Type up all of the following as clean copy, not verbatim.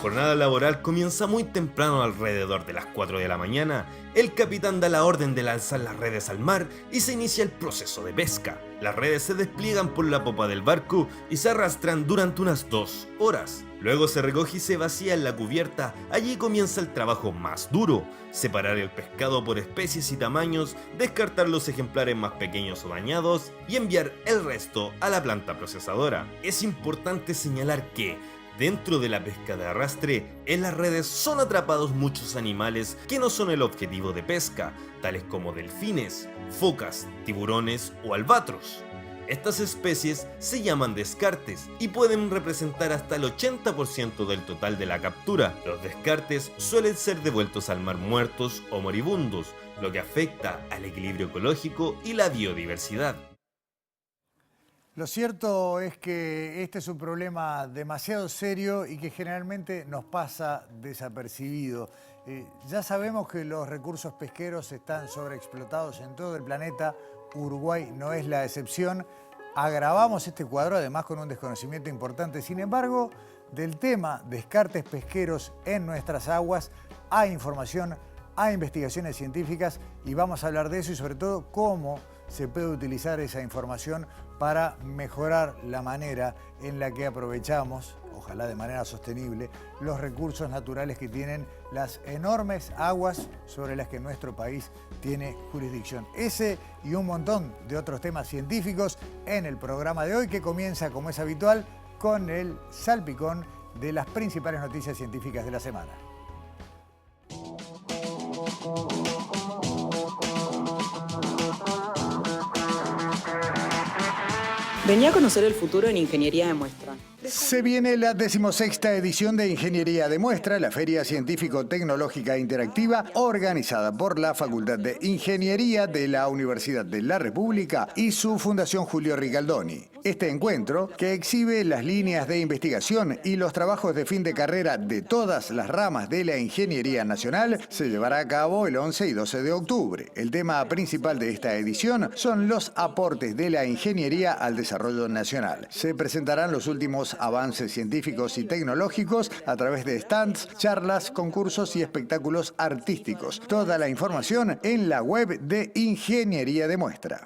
jornada laboral comienza muy temprano, alrededor de las 4 de la mañana. El capitán da la orden de lanzar las redes al mar y se inicia el proceso de pesca. Las redes se despliegan por la popa del barco y se arrastran durante unas 2 horas. Luego se recoge y se vacía en la cubierta. Allí comienza el trabajo más duro: separar el pescado por especies y tamaños, descartar los ejemplares más pequeños o dañados y enviar el resto a la planta procesadora. Es importante señalar que dentro de la pesca de arrastre, en las redes son atrapados muchos animales que no son el objetivo de pesca, tales como delfines, focas, tiburones o albatros. Estas especies se llaman descartes y pueden representar hasta el 80% del total de la captura. Los descartes suelen ser devueltos al mar muertos o moribundos, lo que afecta al equilibrio ecológico y la biodiversidad. Lo cierto es que este es un problema demasiado serio y que generalmente nos pasa desapercibido. Ya sabemos que los recursos pesqueros están sobreexplotados en todo el planeta. Uruguay no es la excepción. Agravamos este cuadro además con un desconocimiento importante. Sin embargo, del tema descartes pesqueros en nuestras aguas hay información, hay investigaciones científicas y vamos a hablar de eso y sobre todo cómo se puede utilizar esa información para mejorar la manera en la que aprovechamos, ojalá de manera sostenible, los recursos naturales que tienen las enormes aguas sobre las que nuestro país tiene jurisdicción. Ese y un montón de otros temas científicos en el programa de hoy, que comienza, como es habitual, con el salpicón de las principales noticias científicas de la semana. Vení a conocer el futuro en Ingeniería de Muestra. Se viene la 16ª edición de Ingeniería de Muestra, la feria científico-tecnológica interactiva organizada por la Facultad de Ingeniería de la Universidad de la República y su Fundación Julio Ricaldoni. Este encuentro, que exhibe las líneas de investigación y los trabajos de fin de carrera de todas las ramas de la Ingeniería Nacional, se llevará a cabo el 11 y 12 de octubre. El tema principal de esta edición son los aportes de la ingeniería al desarrollo nacional. Se presentarán los últimos avances científicos y tecnológicos a través de stands, charlas, concursos y espectáculos artísticos. Toda la información en la web de Ingeniería de Muestra.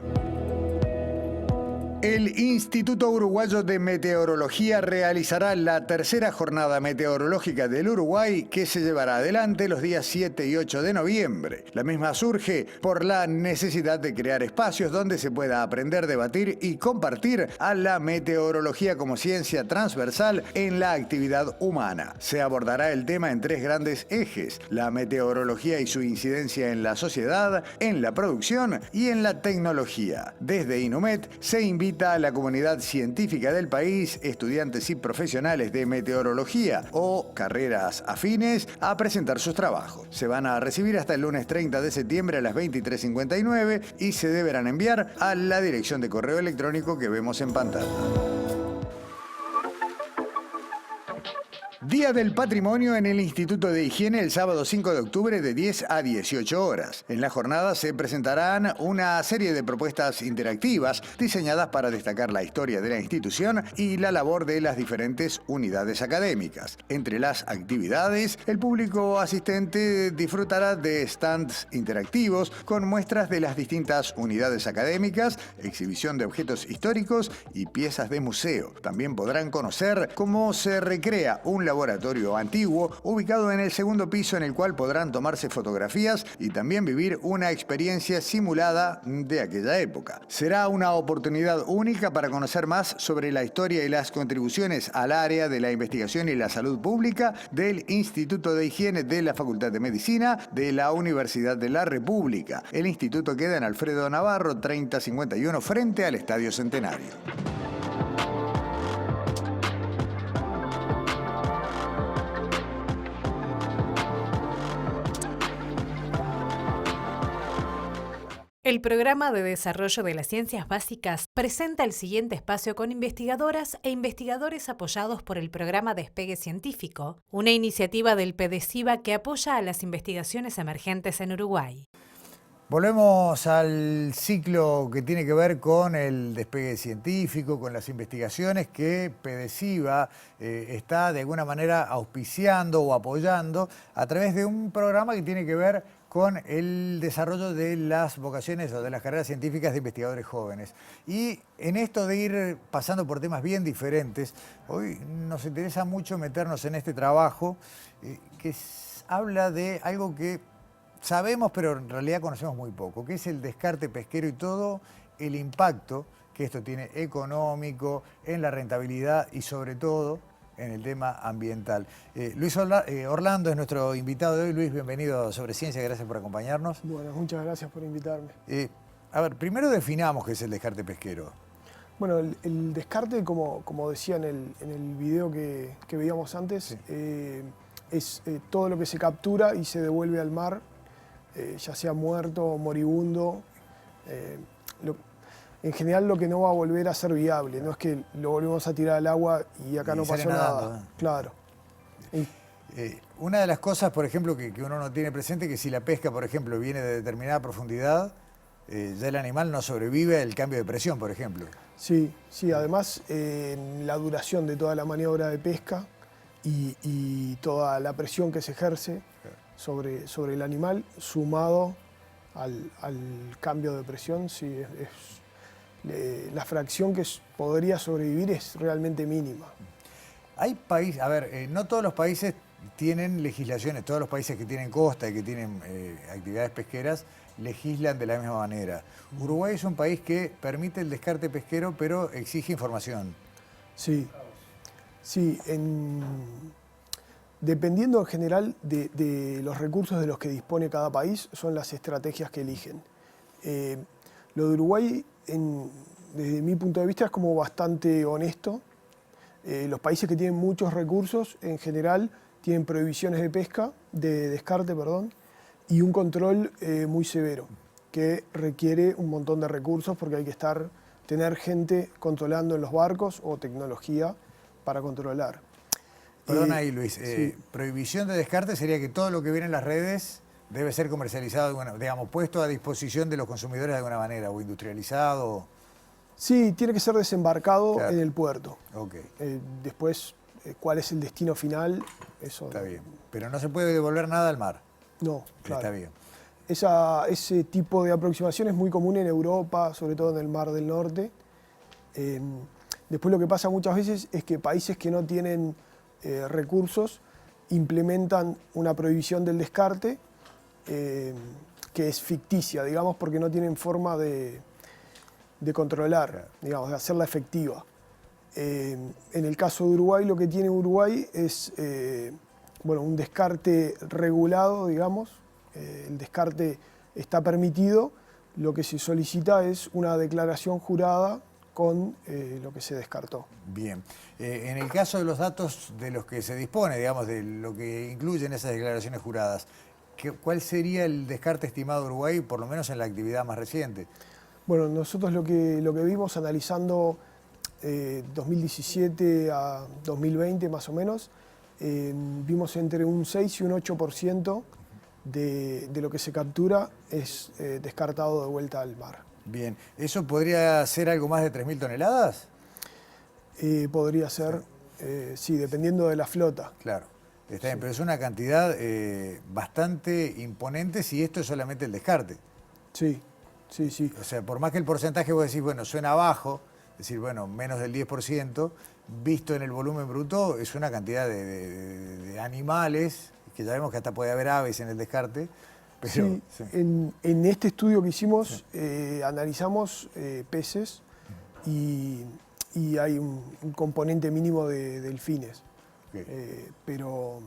El Instituto Uruguayo de Meteorología realizará la tercera jornada meteorológica del Uruguay, que se llevará adelante los días 7 y 8 de noviembre. La misma surge por la necesidad de crear espacios donde se pueda aprender, debatir y compartir a la meteorología como ciencia transversal en la actividad humana. Se abordará el tema en 3 grandes ejes: la meteorología y su incidencia en la sociedad, en la producción y en la tecnología. Desde INUMET se invita a la comunidad científica del país, estudiantes y profesionales de meteorología o carreras afines a presentar sus trabajos. Se van a recibir hasta el lunes 30 de septiembre a las 23:59 y se deberán enviar a la dirección de correo electrónico que vemos en pantalla. Día del Patrimonio en el Instituto de Higiene el sábado 5 de octubre de 10 a 18 horas. En la jornada se presentarán una serie de propuestas interactivas diseñadas para destacar la historia de la institución y la labor de las diferentes unidades académicas. Entre las actividades, el público asistente disfrutará de stands interactivos con muestras de las distintas unidades académicas, exhibición de objetos históricos y piezas de museo. También podrán conocer cómo se recrea un laboratorio antiguo ubicado en el segundo piso, en el cual podrán tomarse fotografías y también vivir una experiencia simulada de aquella época. Será una oportunidad única para conocer más sobre la historia y las contribuciones al área de la investigación y la salud pública del Instituto de Higiene de la Facultad de Medicina de la Universidad de la República. El instituto queda en Alfredo Navarro 3051 frente al Estadio Centenario. El Programa de Desarrollo de las Ciencias Básicas presenta el siguiente espacio con investigadoras e investigadores apoyados por el Programa Despegue Científico, una iniciativa del PDCIBA que apoya a las investigaciones emergentes en Uruguay. Volvemos al ciclo que tiene que ver con el despegue científico, con las investigaciones que PDCIVA está de alguna manera auspiciando o apoyando a través de un programa que tiene que ver con el desarrollo de las vocaciones o de las carreras científicas de investigadores jóvenes. Y en esto de ir pasando por temas bien diferentes, hoy nos interesa mucho meternos en este trabajo que habla de algo que sabemos, pero en realidad conocemos muy poco, que es el descarte pesquero y todo el impacto que esto tiene económico, en la rentabilidad y sobre todo en el tema ambiental. Luis Orlando es nuestro invitado de hoy. Luis, bienvenido a Sobre Ciencia, gracias por acompañarnos. Bueno, muchas gracias por invitarme. A ver, primero definamos qué es el descarte pesquero. Bueno, el descarte, como decía en el video que veíamos antes, sí, es todo lo que se captura y se devuelve al mar, ya sea muerto o moribundo. En general lo que no va a volver a ser viable, no es que lo volvemos a tirar al agua y acá no pasó nada. Claro. Una de las cosas, por ejemplo, que uno no tiene presente es que si la pesca, por ejemplo, viene de determinada profundidad, ya el animal no sobrevive al cambio de presión, por ejemplo. Sí, además la duración de toda la maniobra de pesca y toda la presión que se ejerce sobre el animal, sumado al cambio de presión, sí, la fracción que podría sobrevivir es realmente mínima. Hay países, a ver, no todos los países tienen legislaciones, todos los países que tienen costa y que tienen actividades pesqueras legislan de la misma manera. Uruguay es un país que permite el descarte pesquero, pero exige información. Sí, dependiendo en general de los recursos de los que dispone cada país, son las estrategias que eligen. Lo de Uruguay, desde mi punto de vista, es como bastante honesto. Los países que tienen muchos recursos, en general, tienen prohibiciones de pesca, de descarte, perdón, y un control muy severo, que requiere un montón de recursos porque hay que tener gente controlando en los barcos o tecnología para controlar. Perdona ahí, Luis. Sí. Prohibición de descarte sería que todo lo que viene en las redes debe ser comercializado, digamos, puesto a disposición de los consumidores de alguna manera, o industrializado. Sí, tiene que ser desembarcado, claro, en el puerto. Okay. Después, ¿cuál es el destino final? Eso está bien. Pero no se puede devolver nada al mar. No, claro. Está bien. Ese tipo de aproximación es muy común en Europa, sobre todo en el Mar del Norte. Después lo que pasa muchas veces es que países que no tienen recursos implementan una prohibición del descarte que es ficticia, digamos, porque no tienen forma de controlar, digamos, de hacerla efectiva. En el caso de Uruguay, lo que tiene Uruguay es un descarte regulado, digamos. El descarte está permitido, lo que se solicita es una declaración jurada con lo que se descartó. Bien. En el caso de los datos de los que se dispone, digamos, de lo que incluyen esas declaraciones juradas, ¿cuál sería el descarte estimado de Uruguay, por lo menos en la actividad más reciente? Bueno, nosotros lo que vimos analizando 2017 a 2020 más o menos, vimos entre un 6 y un 8% de lo que se captura es descartado de vuelta al mar. Bien, ¿eso podría ser algo más de 3.000 toneladas? Podría ser, sí, dependiendo de la flota. Claro, está bien, pero es una cantidad bastante imponente si esto es solamente el descarte. Sí. O sea, por más que el porcentaje vos decís, bueno, suena bajo, es decir, bueno, menos del 10%, visto en el volumen bruto, es una cantidad de animales, que ya vemos que hasta puede haber aves en el descarte. Pero, sí. En este estudio que hicimos, analizamos peces y hay un componente mínimo de delfines. Okay. Pero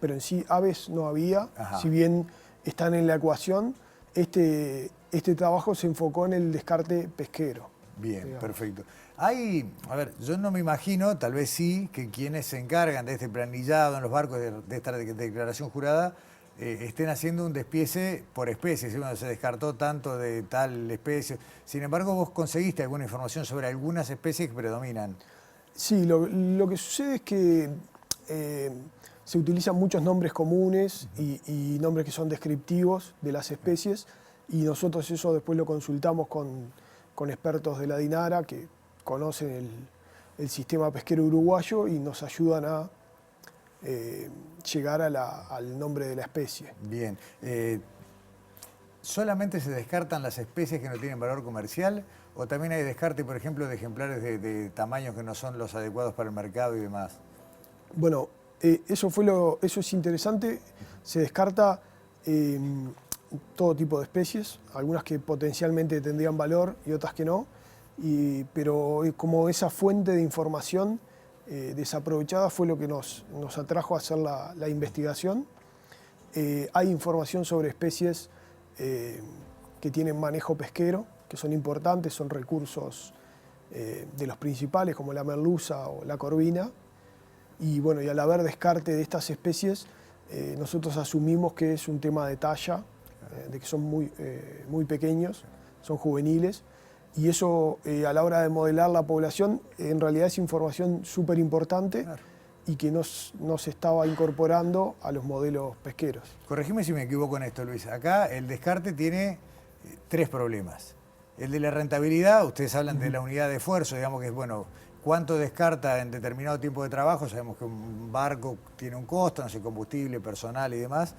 en sí aves no había. Ajá. Si bien están en la ecuación, este trabajo se enfocó en el descarte pesquero. Bien, digamos. Perfecto. A ver, yo no me imagino, tal vez sí, que quienes se encargan de este planillado en los barcos de esta declaración jurada estén haciendo un despiece por especies. Bueno, se descartó tanto de tal especie. Sin embargo, vos conseguiste alguna información sobre algunas especies que predominan. Sí, lo que sucede es que se utilizan muchos nombres comunes y nombres que son descriptivos de las especies. y nosotros eso después lo consultamos con expertos de la DINARA que conocen el sistema pesquero uruguayo y nos ayudan a llegar al nombre de la especie. Bien. ¿Solamente se descartan las especies que no tienen valor comercial o también hay descarte, por ejemplo, de ejemplares de tamaños que no son los adecuados para el mercado y demás? Bueno, eso es interesante. Se descarta todo tipo de especies, algunas que potencialmente tendrían valor y otras que no, pero como esa fuente de información desaprovechada fue lo que nos atrajo a hacer la investigación. Hay información sobre especies que tienen manejo pesquero, que son importantes, son recursos de los principales como la merluza o la corvina, y bueno, y al haber descarte de estas especies, nosotros asumimos que es un tema de talla, de que son muy pequeños, son juveniles, y eso a la hora de modelar la población en realidad es información súper importante. Claro. Y que no se estaba incorporando a los modelos pesqueros. Corregime si me equivoco en esto, Luis. Acá el descarte tiene 3 problemas. El de la rentabilidad, ustedes hablan de la unidad de esfuerzo, digamos que es, bueno, cuánto descarta en determinado tiempo de trabajo, sabemos que un barco tiene un costo, no sé, combustible, personal y demás.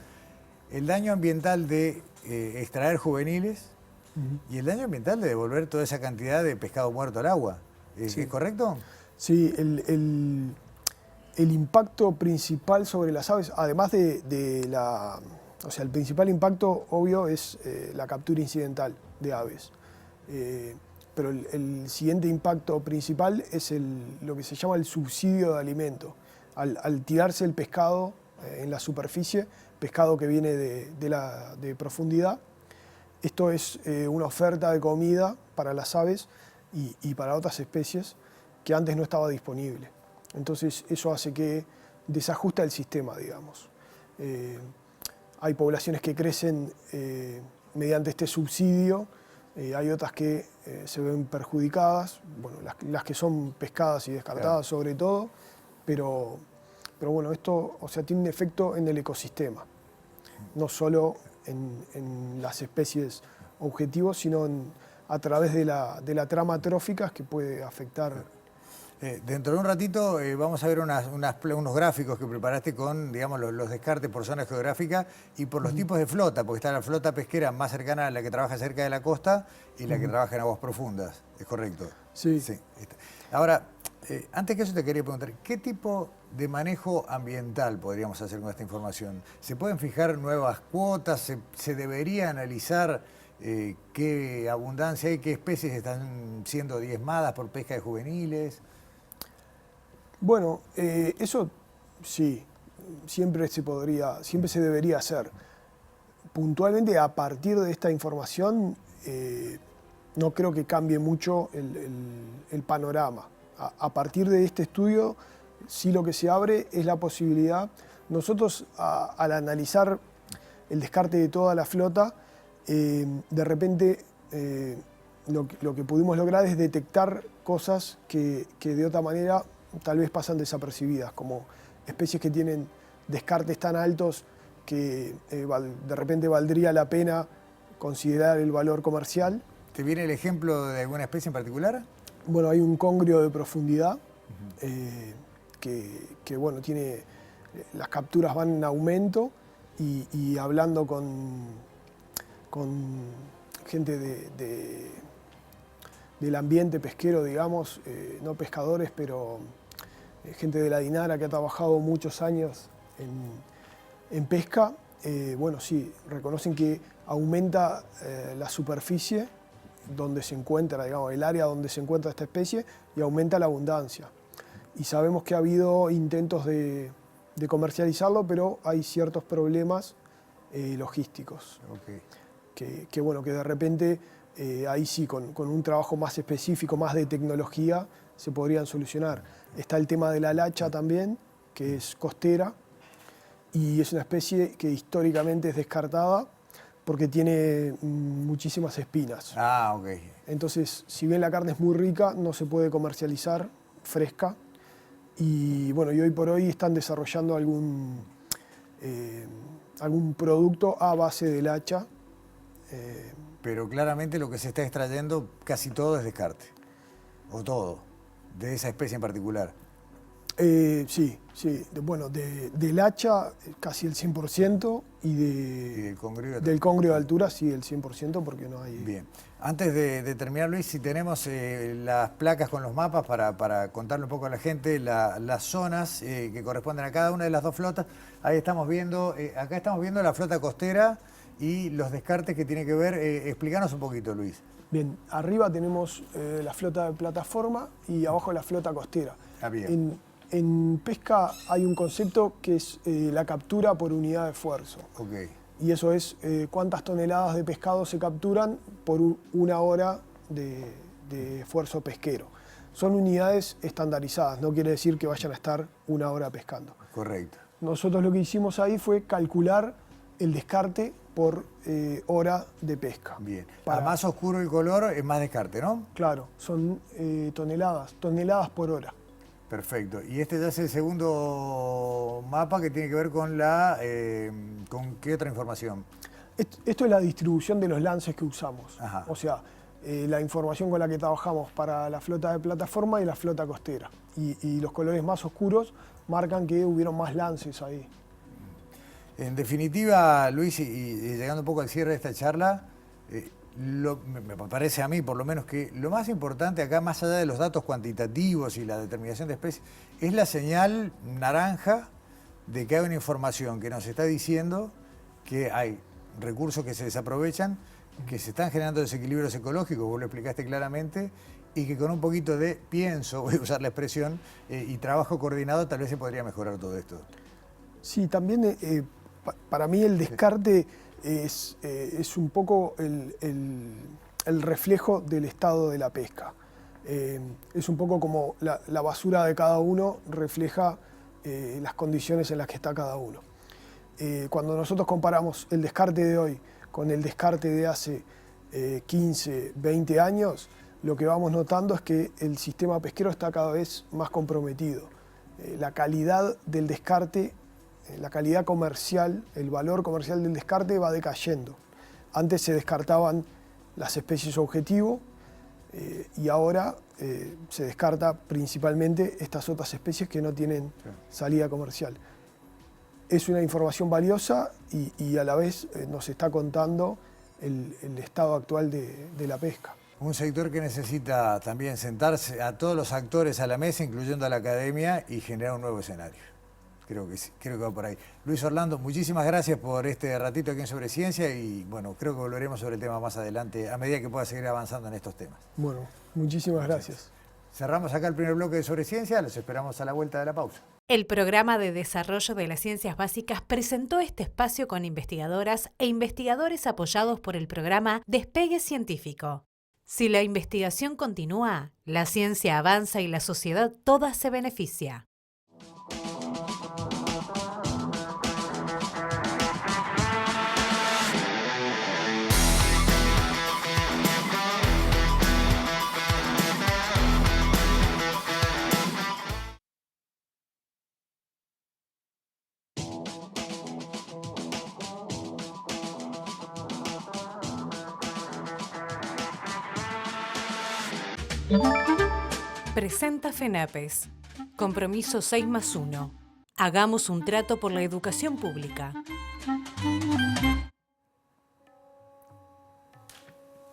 El daño ambiental de extraer juveniles y el daño ambiental de devolver toda esa cantidad de pescado muerto al agua. ¿Es correcto? Sí, el impacto principal sobre las aves, además o sea, el principal impacto obvio es la captura incidental de aves. Pero el siguiente impacto principal es lo que se llama el subsidio de alimento. Al tirarse el pescado en la superficie, pescado que viene de profundidad, esto es una oferta de comida para las aves y para otras especies que antes no estaba disponible. Entonces eso hace que desajusta el sistema, digamos. Hay poblaciones que crecen mediante este subsidio, hay otras que se ven perjudicadas, bueno, las que son pescadas y descartadas sobre todo, pero bueno, esto, o sea, tiene un efecto en el ecosistema, no solo en las especies objetivos, sino a través de la trama trófica que puede afectar. Dentro de un ratito vamos a ver unos gráficos que preparaste con, digamos, los descartes por zona geográfica y por los tipos de flota, porque está la flota pesquera más cercana a la que trabaja cerca de la costa y la que trabaja en aguas profundas, ¿es correcto? Sí. Ahora, antes que eso te quería preguntar, ¿qué tipo de manejo ambiental podríamos hacer con esta información? ¿Se pueden fijar nuevas cuotas? ¿Se debería analizar qué abundancia hay, qué especies están siendo diezmadas por pesca de juveniles? Bueno, eso sí, siempre se debería hacer. Puntualmente, a partir de esta información, no creo que cambie mucho el panorama. A partir de este estudio, sí lo que se abre es la posibilidad. Nosotros, al analizar el descarte de toda la flota, de repente lo que pudimos lograr es detectar cosas que de otra manera tal vez pasan desapercibidas, como especies que tienen descartes tan altos que de repente valdría la pena considerar el valor comercial. ¿Te viene el ejemplo de alguna especie en particular? Bueno, hay un congrio de profundidad que bueno, las capturas van en aumento y hablando con gente del ambiente pesquero, digamos, no pescadores, pero gente de la DINARA que ha trabajado muchos años en pesca, bueno, sí, reconocen que aumenta la superficie donde se encuentra, digamos, el área donde se encuentra esta especie y aumenta la abundancia. Y sabemos que ha habido intentos de comercializarlo, pero hay ciertos problemas logísticos. Okay. Que bueno, que de repente ahí sí, con un trabajo más específico, más de tecnología, se podrían solucionar. Está el tema de la lacha también, que es costera, y es una especie que históricamente es descartada porque tiene muchísimas espinas. Ah, ok. Entonces, si bien la carne es muy rica, no se puede comercializar fresca. Y bueno, y hoy por hoy están desarrollando algún producto a base de lacha, pero claramente lo que se está extrayendo casi todo es descarte, o todo, de esa especie en particular. Sí. Del hacha casi el 100% y del congrio de altura sí el 100% porque no hay... Bien. Antes de terminar, Luis, si tenemos las placas con los mapas para contarle un poco a la gente las zonas que corresponden a cada una de las dos flotas. Ahí estamos viendo, acá estamos viendo la flota costera y los descartes que tiene que ver. Explícanos un poquito, Luis. Bien, arriba tenemos la flota de plataforma y abajo la flota costera. Ah, bien. En pesca hay un concepto que es la captura por unidad de esfuerzo. Okay. Y eso es cuántas toneladas de pescado se capturan por una hora de esfuerzo pesquero. Son unidades estandarizadas, no quiere decir que vayan a estar una hora pescando. Correcto. Nosotros lo que hicimos ahí fue calcular el descarte por hora de pesca. Bien. A más oscuro el color es más descarte, ¿no? Claro, son toneladas por hora. Perfecto. Y este ya es el segundo mapa que tiene que ver con ¿con qué otra información? Esto es la distribución de los lances que usamos. Ajá. O sea, la información con la que trabajamos para la flota de plataforma y la flota costera. Y los colores más oscuros marcan que hubieron más lances ahí. En definitiva, Luis, y llegando un poco al cierre de esta charla, me parece a mí, por lo menos, que lo más importante acá, más allá de los datos cuantitativos y la determinación de especies, es la señal naranja de que hay una información que nos está diciendo que hay recursos que se desaprovechan, que se están generando desequilibrios ecológicos, vos lo explicaste claramente, y que con un poquito de pienso, voy a usar la expresión, y trabajo coordinado tal vez se podría mejorar todo esto. Sí, también para mí el descarte es un poco el reflejo del estado de la pesca. Es un poco como la basura de cada uno refleja las condiciones en las que está cada uno. Cuando nosotros comparamos el descarte de hoy con el descarte de hace 15, 20 años, lo que vamos notando es que el sistema pesquero está cada vez más comprometido. La calidad del descarte, la calidad comercial, el valor comercial del descarte va decayendo. Antes se descartaban las especies objetivo y ahora se descarta principalmente estas otras especies que no tienen salida comercial. Es una información valiosa y a la vez nos está contando el estado actual de la pesca. Un sector que necesita también sentarse a todos los actores a la mesa, incluyendo a la academia, y generar un nuevo escenario. Creo que sí, creo que va por ahí. Luis Orlando, muchísimas gracias por este ratito aquí en Sobre Ciencia y bueno, creo que volveremos sobre el tema más adelante a medida que pueda seguir avanzando en estos temas. Bueno, muchísimas gracias. Cerramos acá el primer bloque de Sobre Ciencia, los esperamos a la vuelta de la pausa. El Programa de Desarrollo de las Ciencias Básicas presentó este espacio con investigadoras e investigadores apoyados por el programa Despegue Científico. Si la investigación continúa, la ciencia avanza y la sociedad toda se beneficia. Presenta FENAPES. Compromiso 6+1. Hagamos un trato por la educación pública.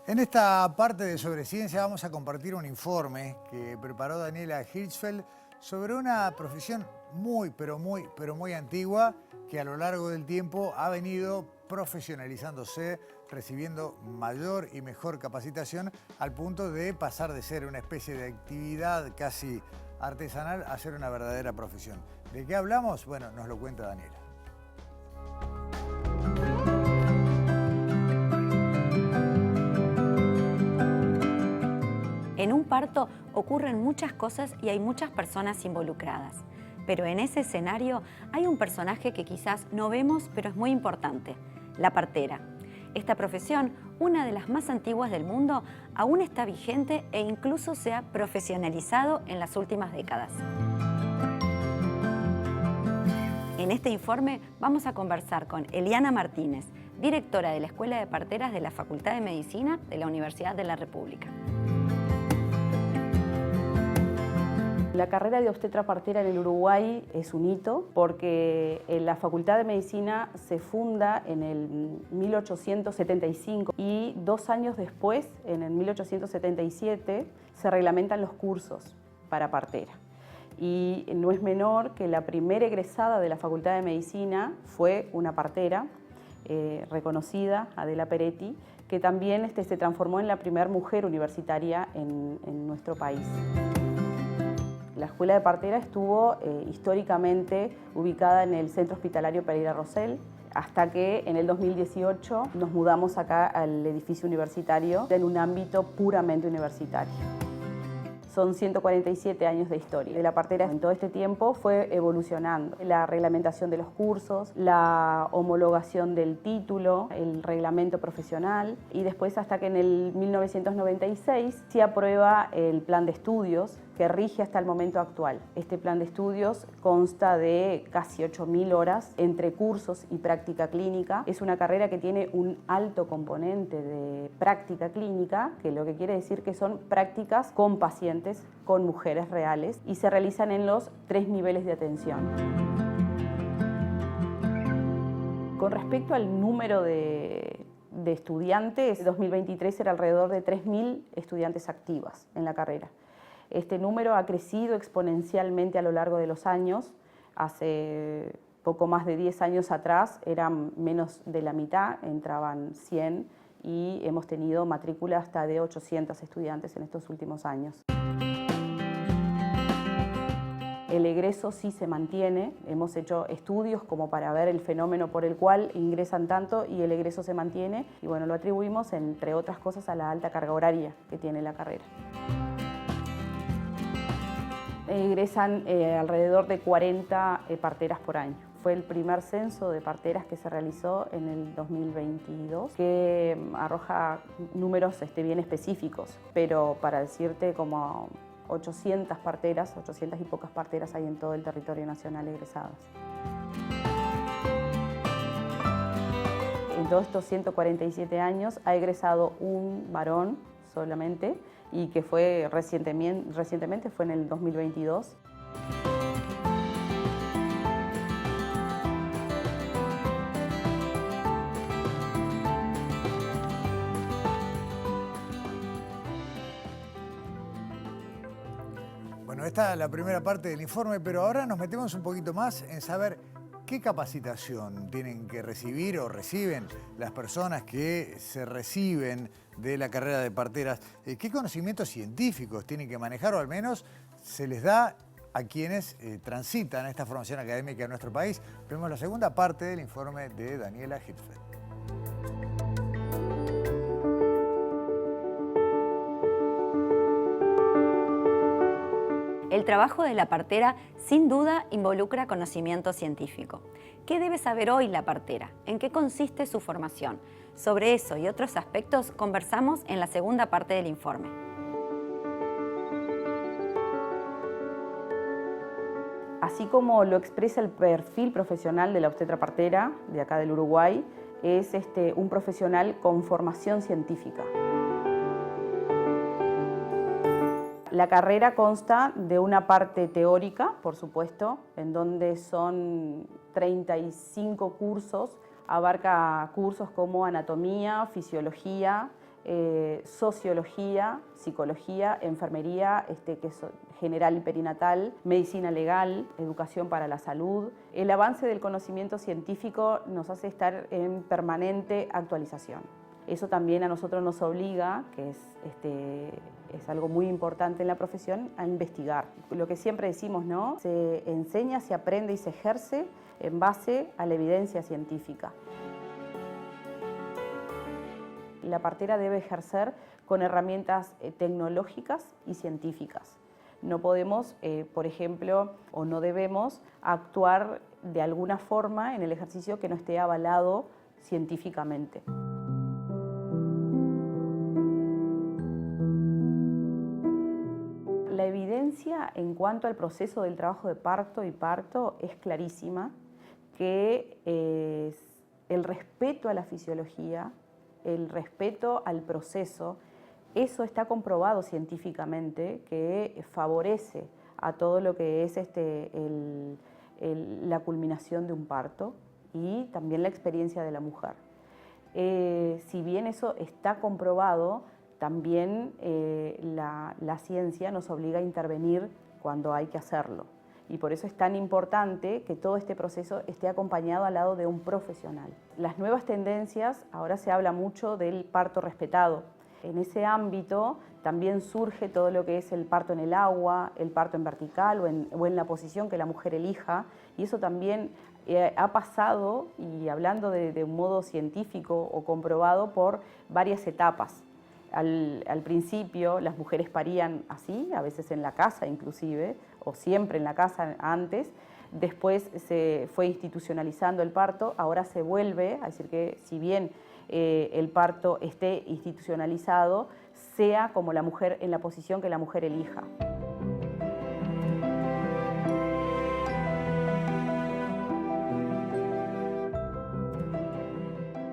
En esta parte de Sobre Ciencia vamos a compartir un informe que preparó Daniela Hirschfeld sobre una profesión muy antigua que a lo largo del tiempo ha venido profesionalizándose, recibiendo mayor y mejor capacitación al punto de pasar de ser una especie de actividad casi artesanal a ser una verdadera profesión. ¿De qué hablamos? Bueno, nos lo cuenta Daniela. En un parto ocurren muchas cosas y hay muchas personas involucradas. Pero en ese escenario hay un personaje que quizás no vemos, pero es muy importante: la partera. Esta profesión, una de las más antiguas del mundo, aún está vigente e incluso se ha profesionalizado en las últimas décadas. En este informe vamos a conversar con Eliana Martínez, directora de la Escuela de Parteras de la Facultad de Medicina de la Universidad de la República. La carrera de obstetra partera en el Uruguay es un hito porque la Facultad de Medicina se funda en el 1875 y 2 años después, en el 1877, se reglamentan los cursos para partera. Y no es menor que la primera egresada de la Facultad de Medicina fue una partera reconocida, Adela Peretti, que también se transformó en la primera mujer universitaria en nuestro país. La Escuela de Partera estuvo históricamente ubicada en el Centro Hospitalario Pereira Rosell, hasta que en el 2018 nos mudamos acá al edificio universitario en un ámbito puramente universitario. Son 147 años de historia. La partera en todo este tiempo fue evolucionando. La reglamentación de los cursos, la homologación del título, el reglamento profesional y después hasta que en el 1996 se aprueba el plan de estudios que rige hasta el momento actual. Este plan de estudios consta de casi 8.000 horas entre cursos y práctica clínica. Es una carrera que tiene un alto componente de práctica clínica, que lo que quiere decir que son prácticas con pacientes, con mujeres reales, y se realizan en los 3 niveles de atención. Con respecto al número de estudiantes, en 2023 era alrededor de 3.000 estudiantes activas en la carrera. Este número ha crecido exponencialmente a lo largo de los años. Hace poco más de 10 años atrás eran menos de la mitad, entraban 100 y hemos tenido matrícula hasta de 800 estudiantes en estos últimos años. El egreso sí se mantiene, hemos hecho estudios como para ver el fenómeno por el cual ingresan tanto y el egreso se mantiene y bueno, lo atribuimos entre otras cosas a la alta carga horaria que tiene la carrera. Egresan alrededor de 40 parteras por año. Fue el primer censo de parteras que se realizó en el 2022, que arroja números bien específicos, pero para decirte como 800 parteras, 800 y pocas parteras hay en todo el territorio nacional egresadas. En todos estos 147 años ha egresado un varón solamente, y que fue recientemente fue en el 2022. Bueno, esta es la primera parte del informe, pero ahora nos metemos un poquito más en saber qué capacitación tienen que recibir o reciben las personas que se reciben de la carrera de parteras, qué conocimientos científicos tienen que manejar o al menos se les da a quienes transitan esta formación académica en nuestro país. Vemos la segunda parte del informe de Daniela Hitzfeld. El trabajo de la partera sin duda involucra conocimiento científico. ¿Qué debe saber hoy la partera? ¿En qué consiste su formación? Sobre eso y otros aspectos conversamos en la segunda parte del informe. Así como lo expresa el perfil profesional de la obstetra partera de acá del Uruguay, es un profesional con formación científica. La carrera consta de una parte teórica, por supuesto, en donde son 35 cursos, abarca cursos como anatomía, fisiología, sociología, psicología, enfermería, que es general y perinatal, medicina legal, educación para la salud. El avance del conocimiento científico nos hace estar en permanente actualización. Eso también a nosotros nos obliga, que es algo muy importante en la profesión, a investigar. Lo que siempre decimos, ¿no? Se enseña, se aprende y se ejerce en base a la evidencia científica. La partera debe ejercer con herramientas tecnológicas y científicas. No podemos, por ejemplo, o no debemos actuar de alguna forma en el ejercicio que no esté avalado científicamente. La evidencia en cuanto al proceso del trabajo de parto y parto es clarísima, que el respeto a la fisiología, el respeto al proceso, eso está comprobado científicamente que favorece a todo lo que es la culminación de un parto y también la experiencia de la mujer. Si bien eso está comprobado, también la ciencia nos obliga a intervenir cuando hay que hacerlo. Y por eso es tan importante que todo este proceso esté acompañado al lado de un profesional. Las nuevas tendencias, ahora se habla mucho del parto respetado. En ese ámbito también surge todo lo que es el parto en el agua, el parto en vertical o en la posición que la mujer elija. Y eso también ha pasado, y hablando de un modo científico o comprobado, por varias etapas. Al principio las mujeres parían así, a veces en la casa inclusive, o siempre en la casa antes. Después se fue institucionalizando el parto, ahora se vuelve a decir que si bien el parto esté institucionalizado, sea como la mujer, en la posición que la mujer elija.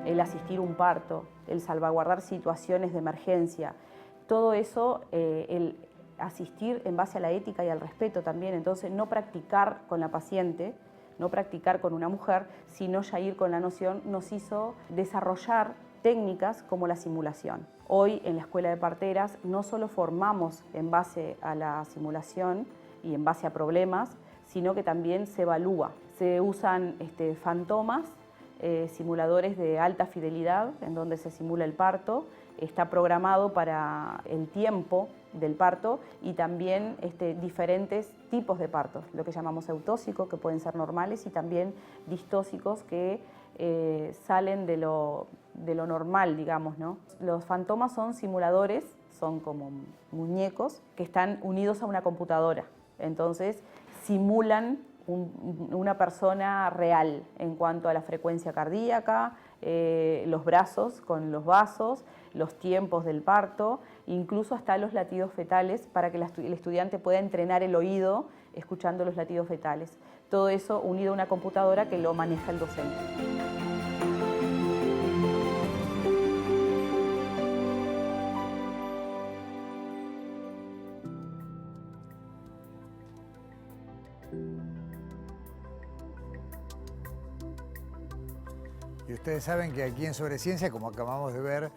El asistir un parto, el salvaguardar situaciones de emergencia, todo eso, el asistir en base a la ética y al respeto también, entonces no practicar con la paciente, no practicar con una mujer, sino ya ir con la noción, nos hizo desarrollar técnicas como la simulación. Hoy en la Escuela de Parteras no solo formamos en base a la simulación y en base a problemas, sino que también se evalúa. Se usan fantomas, simuladores de alta fidelidad en donde se simula el parto, está programado para el tiempo del parto y también diferentes tipos de partos, lo que llamamos eutóxicos, que pueden ser normales, y también distóxicos que salen de lo normal, digamos, ¿no? Los fantomas son simuladores, son como muñecos que están unidos a una computadora, entonces simulan una persona real en cuanto a la frecuencia cardíaca, los brazos con los vasos, los tiempos del parto, incluso hasta los latidos fetales para que el estudiante pueda entrenar el oído escuchando los latidos fetales. Todo eso unido a una computadora que lo maneja el docente. Y ustedes saben que aquí en Sobre Ciencia, como acabamos de ver,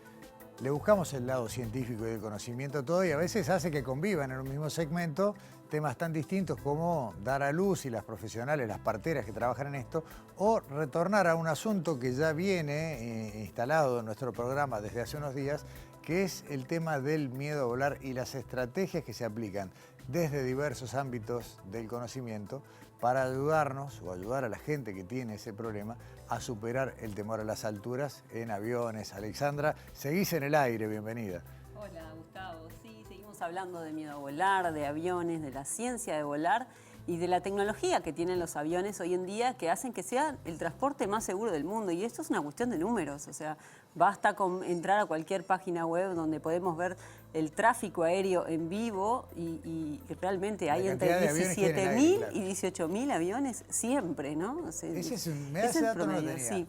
le buscamos el lado científico y del conocimiento todo, y a veces hace que convivan en un mismo segmento temas tan distintos como dar a luz y las profesionales, las parteras que trabajan en esto, o retornar a un asunto que ya viene instalado en nuestro programa desde hace unos días, que es el tema del miedo a volar y las estrategias que se aplican desde diversos ámbitos del conocimiento para ayudarnos o ayudar a la gente que tiene ese problema a superar el temor a las alturas en aviones. Alexandra, seguís en el aire, bienvenida. Hola Gustavo, sí, seguimos hablando de miedo a volar, de aviones, de la ciencia de volar y de la tecnología que tienen los aviones hoy en día que hacen que sea el transporte más seguro del mundo. Y esto es una cuestión de números, o sea, basta con entrar a cualquier página web donde podemos ver el tráfico aéreo en vivo y realmente hay entre 17.000 y 18.000 aviones siempre, ¿no? O sea, ese es un, me hace dato promedio, sí.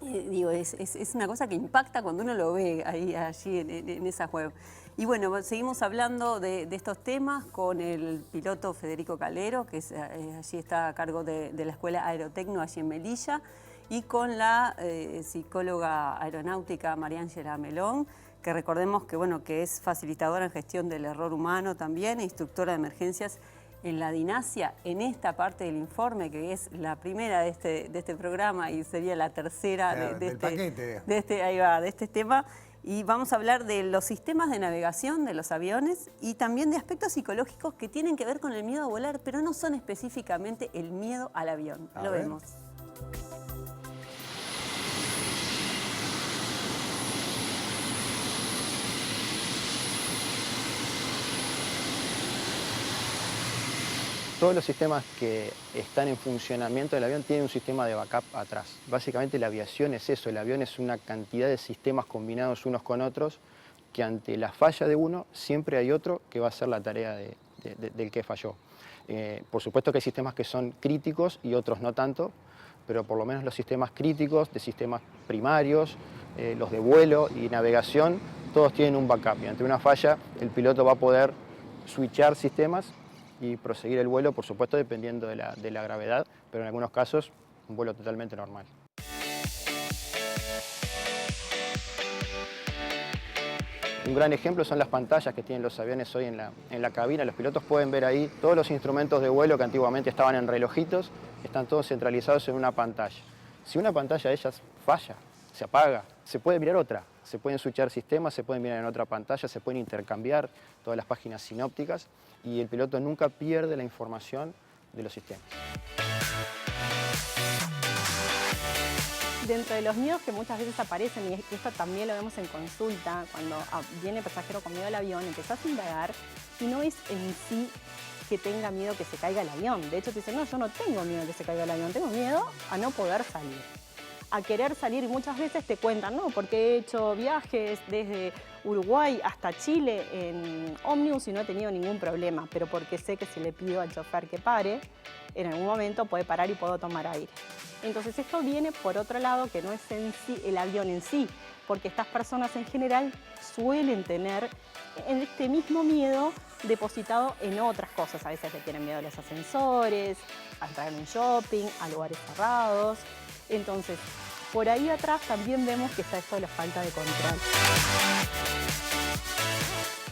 Digo, es una cosa que impacta cuando uno lo ve allí en esa web. Y bueno, seguimos hablando de estos temas con el piloto Federico Calero, que allí está a cargo de la Escuela Aerotecno allí en Melilla, y con la psicóloga aeronáutica María Ángela Melón, que recordemos que, bueno, que es facilitadora en gestión del error humano también, e instructora de emergencias en la DINASIA, en esta parte del informe, que es la primera de este programa y sería la tercera de este tema. Y vamos a hablar de los sistemas de navegación de los aviones y también de aspectos psicológicos que tienen que ver con el miedo a volar, pero no son específicamente el miedo al avión. Lo vemos. Todos los sistemas que están en funcionamiento del avión tienen un sistema de backup atrás. Básicamente la aviación es eso, el avión es una cantidad de sistemas combinados unos con otros que ante la falla de uno siempre hay otro que va a hacer la tarea del que falló. Por supuesto que hay sistemas que son críticos y otros no tanto, pero por lo menos los sistemas críticos, de sistemas primarios, los de vuelo y navegación, todos tienen un backup. Y ante una falla, el piloto va a poder switchar sistemas y proseguir el vuelo, por supuesto, dependiendo de la gravedad, pero en algunos casos, un vuelo totalmente normal. Un gran ejemplo son las pantallas que tienen los aviones hoy en la cabina. Los pilotos pueden ver ahí todos los instrumentos de vuelo que antiguamente estaban en relojitos, están todos centralizados en una pantalla. Si una pantalla de ellas falla, se apaga, se puede mirar otra. Se pueden switchar sistemas, se pueden mirar en otra pantalla, se pueden intercambiar todas las páginas sinópticas y el piloto nunca pierde la información de los sistemas. Dentro de los miedos que muchas veces aparecen, y esto también lo vemos en consulta, cuando viene el pasajero con miedo al avión, empezás a indagar y no es en sí que tenga miedo que se caiga el avión. De hecho, te dicen, no, yo no tengo miedo que se caiga el avión, tengo miedo a no poder salir. A querer salir, y muchas veces te cuentan, no, porque he hecho viajes desde Uruguay hasta Chile en ómnibus y no he tenido ningún problema, pero porque sé que si le pido al chofer que pare, en algún momento puede parar y puedo tomar aire. Entonces esto viene por otro lado, que no es en sí el avión en sí, porque estas personas en general suelen tener este mismo miedo depositado en otras cosas. A veces le tienen miedo a los ascensores, a entrar en un shopping, a lugares cerrados. Entonces, por ahí atrás también vemos que está esto de la falta de control.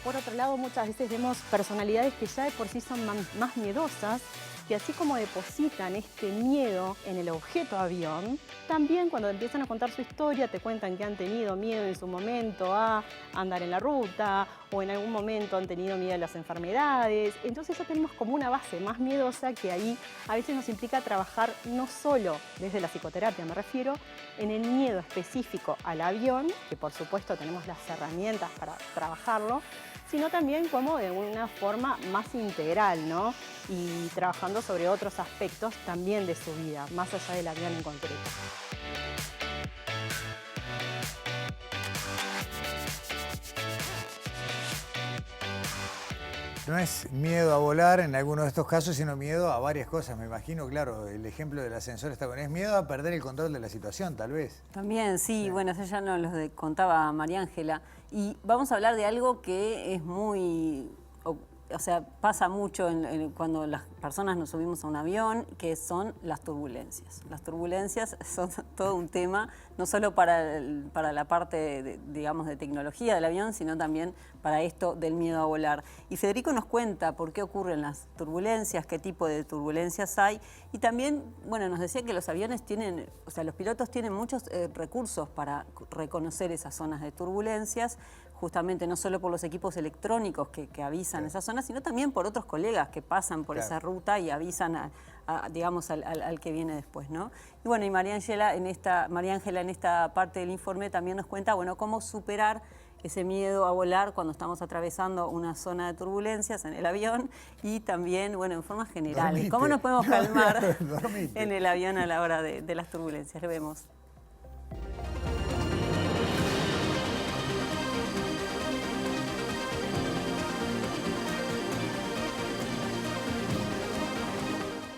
Por otro lado, muchas veces vemos personalidades que ya de por sí son más miedosas, que así como depositan este miedo en el objeto avión, también cuando empiezan a contar su historia te cuentan que han tenido miedo en su momento a andar en la ruta o en algún momento han tenido miedo a las enfermedades. Entonces ya tenemos como una base más miedosa que ahí a veces nos implica trabajar no solo desde la psicoterapia, me refiero, en el miedo específico al avión, que por supuesto tenemos las herramientas para trabajarlo, sino también como de una forma más integral, ¿no? Y trabajando sobre otros aspectos también de su vida, más allá del avión en concreto. No es miedo a volar en alguno de estos casos, sino miedo a varias cosas, me imagino, claro, el ejemplo del ascensor está bueno. Es miedo a perder el control de la situación, tal vez. También, sí, bueno, eso ya nos lo contaba María Ángela. Y vamos a hablar de algo que es muy, o sea, pasa mucho cuando las personas nos subimos a un avión, que son las turbulencias. Las turbulencias son todo un tema, no solo para la parte, digamos, de tecnología del avión, sino también para esto del miedo a volar. Y Federico nos cuenta por qué ocurren las turbulencias, qué tipo de turbulencias hay, y también, bueno, nos decía que los aviones tienen, o sea, los pilotos tienen muchos recursos para reconocer esas zonas de turbulencias, justamente no solo por los equipos electrónicos que avisan esas zonas, sino también por otros colegas que pasan por esa ruta y avisan digamos, al que viene después, ¿no? Y bueno, y María Ángela en esta parte del informe también nos cuenta, bueno, cómo superar ese miedo a volar cuando estamos atravesando una zona de turbulencias en el avión y también, bueno, en forma general. Dormite. ¿Cómo nos podemos calmar Dormite. en el avión a la hora de las turbulencias? Lo vemos.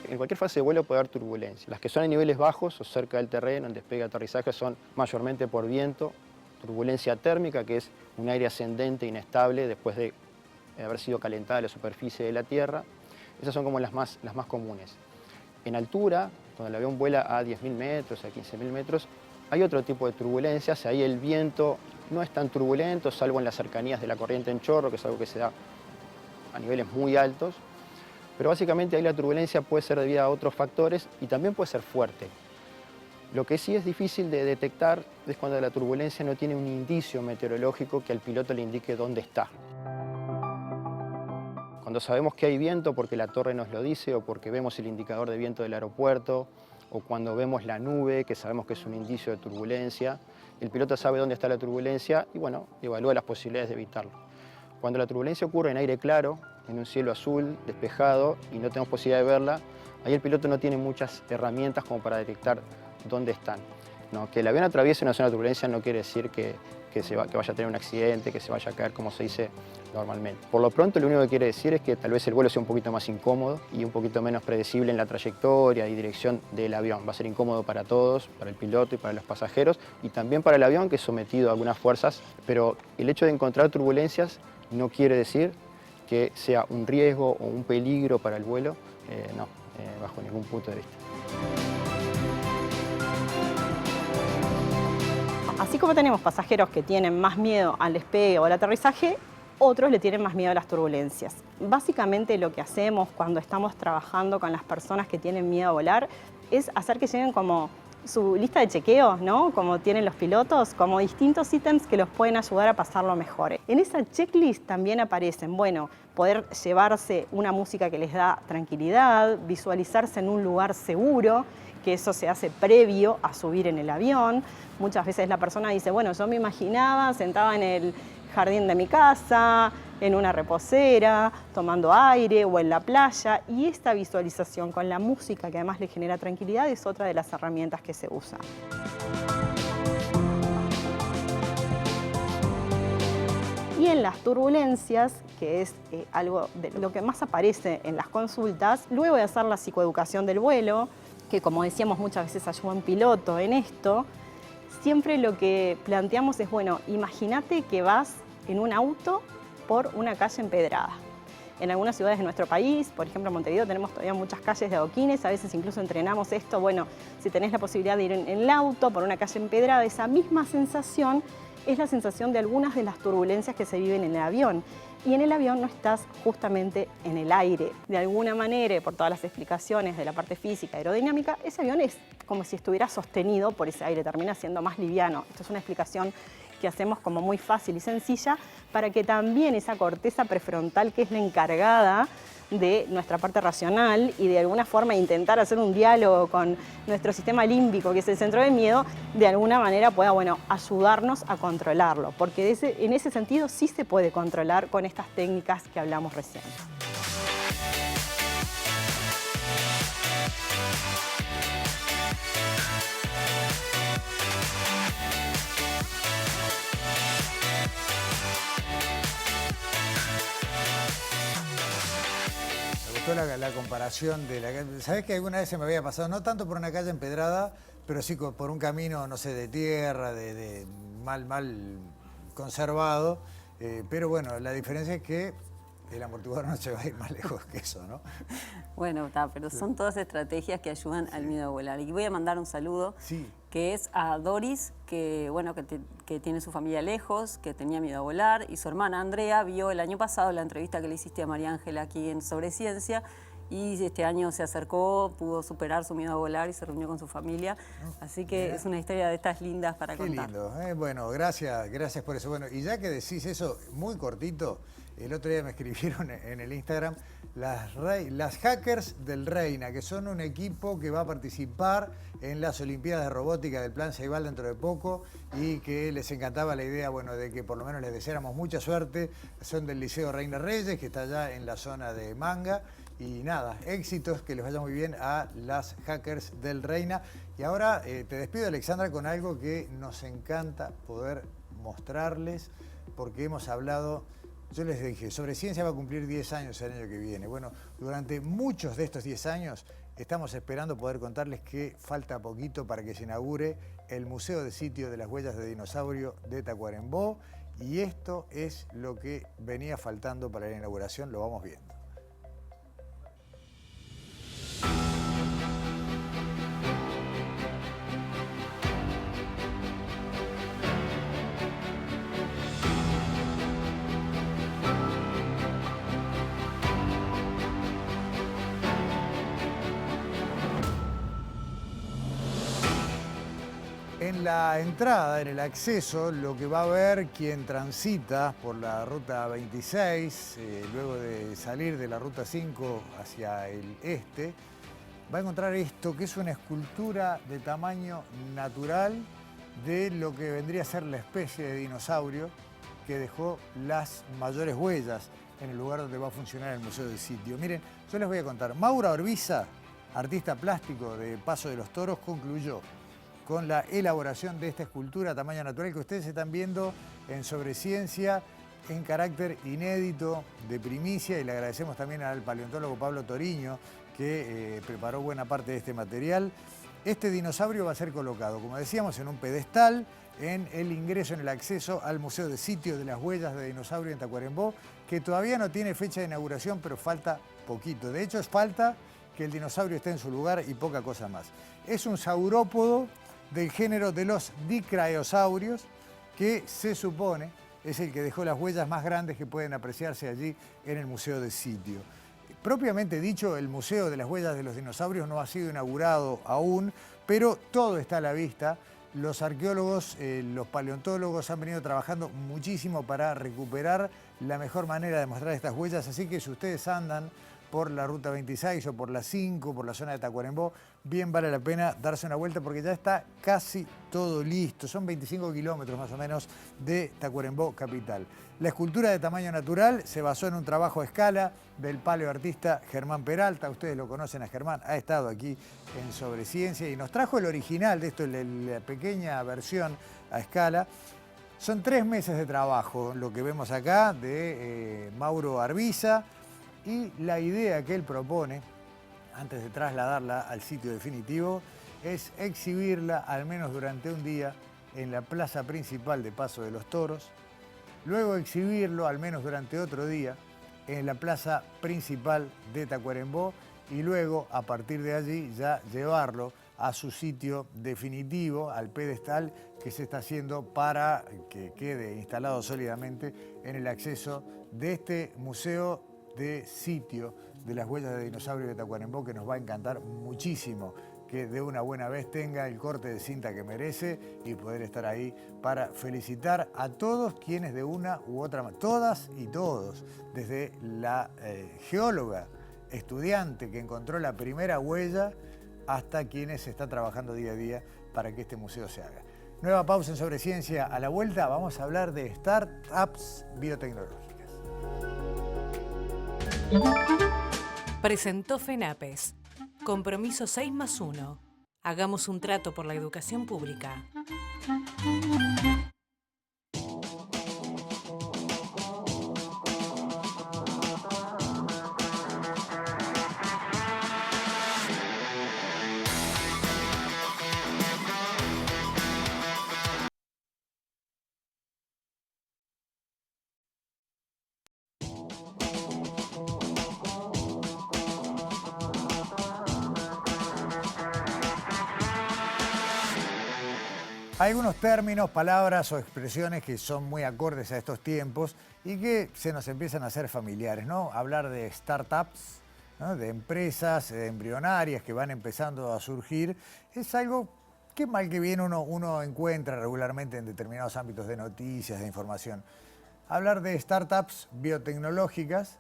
En cualquier fase de vuelo puede haber turbulencia. Las que son en niveles bajos o cerca del terreno, en despegue y aterrizaje, son mayormente por viento, turbulencia térmica, que es un aire ascendente inestable después de haber sido calentada la superficie de la Tierra. Esas son como las más comunes. En altura, cuando el avión vuela a 10.000 metros, a 15.000 metros, hay otro tipo de turbulencias. Ahí el viento no es tan turbulento, salvo en las cercanías de la corriente en chorro, que es algo que se da a niveles muy altos. Pero básicamente ahí la turbulencia puede ser debida a otros factores y también puede ser fuerte. Lo que sí es difícil de detectar es cuando la turbulencia no tiene un indicio meteorológico que al piloto le indique dónde está. Cuando sabemos que hay viento porque la torre nos lo dice o porque vemos el indicador de viento del aeropuerto o cuando vemos la nube, que sabemos que es un indicio de turbulencia, el piloto sabe dónde está la turbulencia y bueno, evalúa las posibilidades de evitarlo. Cuando la turbulencia ocurre en aire claro, en un cielo azul, despejado, y no tenemos posibilidad de verla, ahí el piloto no tiene muchas herramientas como para detectar dónde están. No, que el avión atraviese una zona de turbulencia no quiere decir que que vaya a tener un accidente, que se vaya a caer, como se dice normalmente. Por lo pronto, lo único que quiere decir es que tal vez el vuelo sea un poquito más incómodo y un poquito menos predecible en la trayectoria y dirección del avión. Va a ser incómodo para todos, para el piloto y para los pasajeros, y también para el avión, que es sometido a algunas fuerzas, pero el hecho de encontrar turbulencias no quiere decir que sea un riesgo o un peligro para el vuelo, bajo ningún punto de vista. Así como tenemos pasajeros que tienen más miedo al despegue o al aterrizaje, otros le tienen más miedo a las turbulencias. Básicamente lo que hacemos cuando estamos trabajando con las personas que tienen miedo a volar es hacer que lleguen como su lista de chequeos, ¿no? Como tienen los pilotos, como distintos ítems que los pueden ayudar a pasarlo mejor. En esa checklist también aparecen, bueno, poder llevarse una música que les da tranquilidad, visualizarse en un lugar seguro, que eso se hace previo a subir en el avión. Muchas veces la persona dice, bueno, yo me imaginaba sentada en el jardín de mi casa, en una reposera, tomando aire o en la playa, y esta visualización con la música que además le genera tranquilidad es otra de las herramientas que se usa. Y en las turbulencias, que es algo de lo que más aparece en las consultas, luego de hacer la psicoeducación del vuelo, que como decíamos muchas veces ayuda a un piloto en esto, siempre lo que planteamos es, bueno, imagínate que vas en un auto por una calle empedrada. En algunas ciudades de nuestro país, por ejemplo en Montevideo, tenemos todavía muchas calles de adoquines, a veces incluso entrenamos esto, bueno, si tenés la posibilidad de ir en el auto por una calle empedrada, esa misma sensación es la sensación de algunas de las turbulencias que se viven en el avión. Y en el avión no estás justamente en el aire. De alguna manera, por todas las explicaciones de la parte física, aerodinámica, ese avión es como si estuviera sostenido por ese aire, termina siendo más liviano. Esto es una explicación que hacemos como muy fácil y sencilla para que también esa corteza prefrontal, que es la encargada de nuestra parte racional y de alguna forma intentar hacer un diálogo con nuestro sistema límbico, que es el centro del miedo, de alguna manera pueda, bueno, ayudarnos a controlarlo, porque en ese sentido sí se puede controlar con estas técnicas que hablamos recién. La comparación de la calle. ¿Sabés que alguna vez se me había pasado? No tanto por una calle empedrada, pero sí por un camino, no sé, de tierra, de mal conservado. Pero bueno, la diferencia es que el amortiguador no se va a ir más lejos que eso, ¿no? Bueno, pero son todas estrategias que ayudan al miedo a volar. Y voy a mandar un saludo, que es a Doris, que, bueno, que tiene su familia lejos, que tenía miedo a volar, y su hermana Andrea vio el año pasado la entrevista que le hiciste a María Ángela aquí en Sobre Ciencia, y este año se acercó, pudo superar su miedo a volar y se reunió con su familia. Así que es una historia de estas lindas para contar. Qué lindo. Bueno, gracias por eso. Bueno, y ya que decís eso, muy cortito, el otro día me escribieron en el Instagram las hackers del Reina, que son un equipo que va a participar en las Olimpiadas de Robótica del Plan Ceibal dentro de poco, y que les encantaba la idea, bueno, de que por lo menos les deseáramos mucha suerte. Son del Liceo Reina Reyes, que está allá en la zona de Manga. Y nada, éxitos, que les vaya muy bien a las hackers del Reina. Y ahora te despido, Alexandra, con algo que nos encanta poder mostrarles, porque hemos hablado, yo les dije, Sobre Ciencia va a cumplir 10 años el año que viene. Bueno, durante muchos de estos 10 años estamos esperando poder contarles que falta poquito para que se inaugure el Museo de Sitio de las Huellas de Dinosaurio de Tacuarembó, y esto es lo que venía faltando para la inauguración, lo vamos viendo. En la entrada, en el acceso, lo que va a ver quien transita por la ruta 26, luego de salir de la ruta 5 hacia el este, va a encontrar esto, que es una escultura de tamaño natural de lo que vendría a ser la especie de dinosaurio que dejó las mayores huellas en el lugar donde va a funcionar el Museo del Sitio. Miren, yo les voy a contar. Maura Orbiza, artista plástico de Paso de los Toros, concluyó con la elaboración de esta escultura a tamaño natural que ustedes están viendo en Sobreciencia, en carácter inédito, de primicia, y le agradecemos también al paleontólogo Pablo Toriño, que preparó buena parte de este material. Este dinosaurio va a ser colocado, como decíamos, en un pedestal, en el ingreso, en el acceso al Museo de Sitio de las Huellas de Dinosaurio en Tacuarembó, que todavía no tiene fecha de inauguración, pero falta poquito. De hecho, falta que el dinosaurio esté en su lugar y poca cosa más. Es un saurópodo del género de los dicraeosaurios, que se supone es el que dejó las huellas más grandes que pueden apreciarse allí en el Museo de Sitio. Propiamente dicho, el Museo de las Huellas de los Dinosaurios no ha sido inaugurado aún, pero todo está a la vista. Los arqueólogos, los paleontólogos han venido trabajando muchísimo para recuperar la mejor manera de mostrar estas huellas, así que si ustedes andan por la Ruta 26 o por la 5, por la zona de Tacuarembó, bien vale la pena darse una vuelta porque ya está casi todo listo. Son 25 kilómetros más o menos de Tacuarembó capital. La escultura de tamaño natural se basó en un trabajo a escala del paleoartista Germán Peralta. Ustedes lo conocen a Germán, ha estado aquí en Sobreciencia y nos trajo el original de esto, la pequeña versión a escala. Son 3 meses de trabajo, lo que vemos acá, de Mauro Arbiza. Y la idea que él propone, antes de trasladarla al sitio definitivo, es exhibirla al menos durante un día en la plaza principal de Paso de los Toros, luego exhibirlo al menos durante otro día en la plaza principal de Tacuarembó y luego, a partir de allí, ya llevarlo a su sitio definitivo, al pedestal que se está haciendo para que quede instalado sólidamente en el acceso de este museo de sitio de las huellas de dinosaurio de Tacuarembó, que nos va a encantar muchísimo que de una buena vez tenga el corte de cinta que merece y poder estar ahí para felicitar a todos quienes de una u otra manera, todas y todos, desde la geóloga, estudiante que encontró la primera huella, hasta quienes está trabajando día a día para que este museo se haga. Nueva pausa en Sobreciencia. A la vuelta vamos a hablar de startups biotecnológicas. Presentó FENAPES. Compromiso 6+1. Hagamos un trato por la educación pública. Hay algunos términos, palabras o expresiones que son muy acordes a estos tiempos y que se nos empiezan a hacer familiares, ¿no? Hablar de startups, ¿no? De empresas embrionarias que van empezando a surgir, es algo que mal que bien uno encuentra regularmente en determinados ámbitos de noticias, de información. Hablar de startups biotecnológicas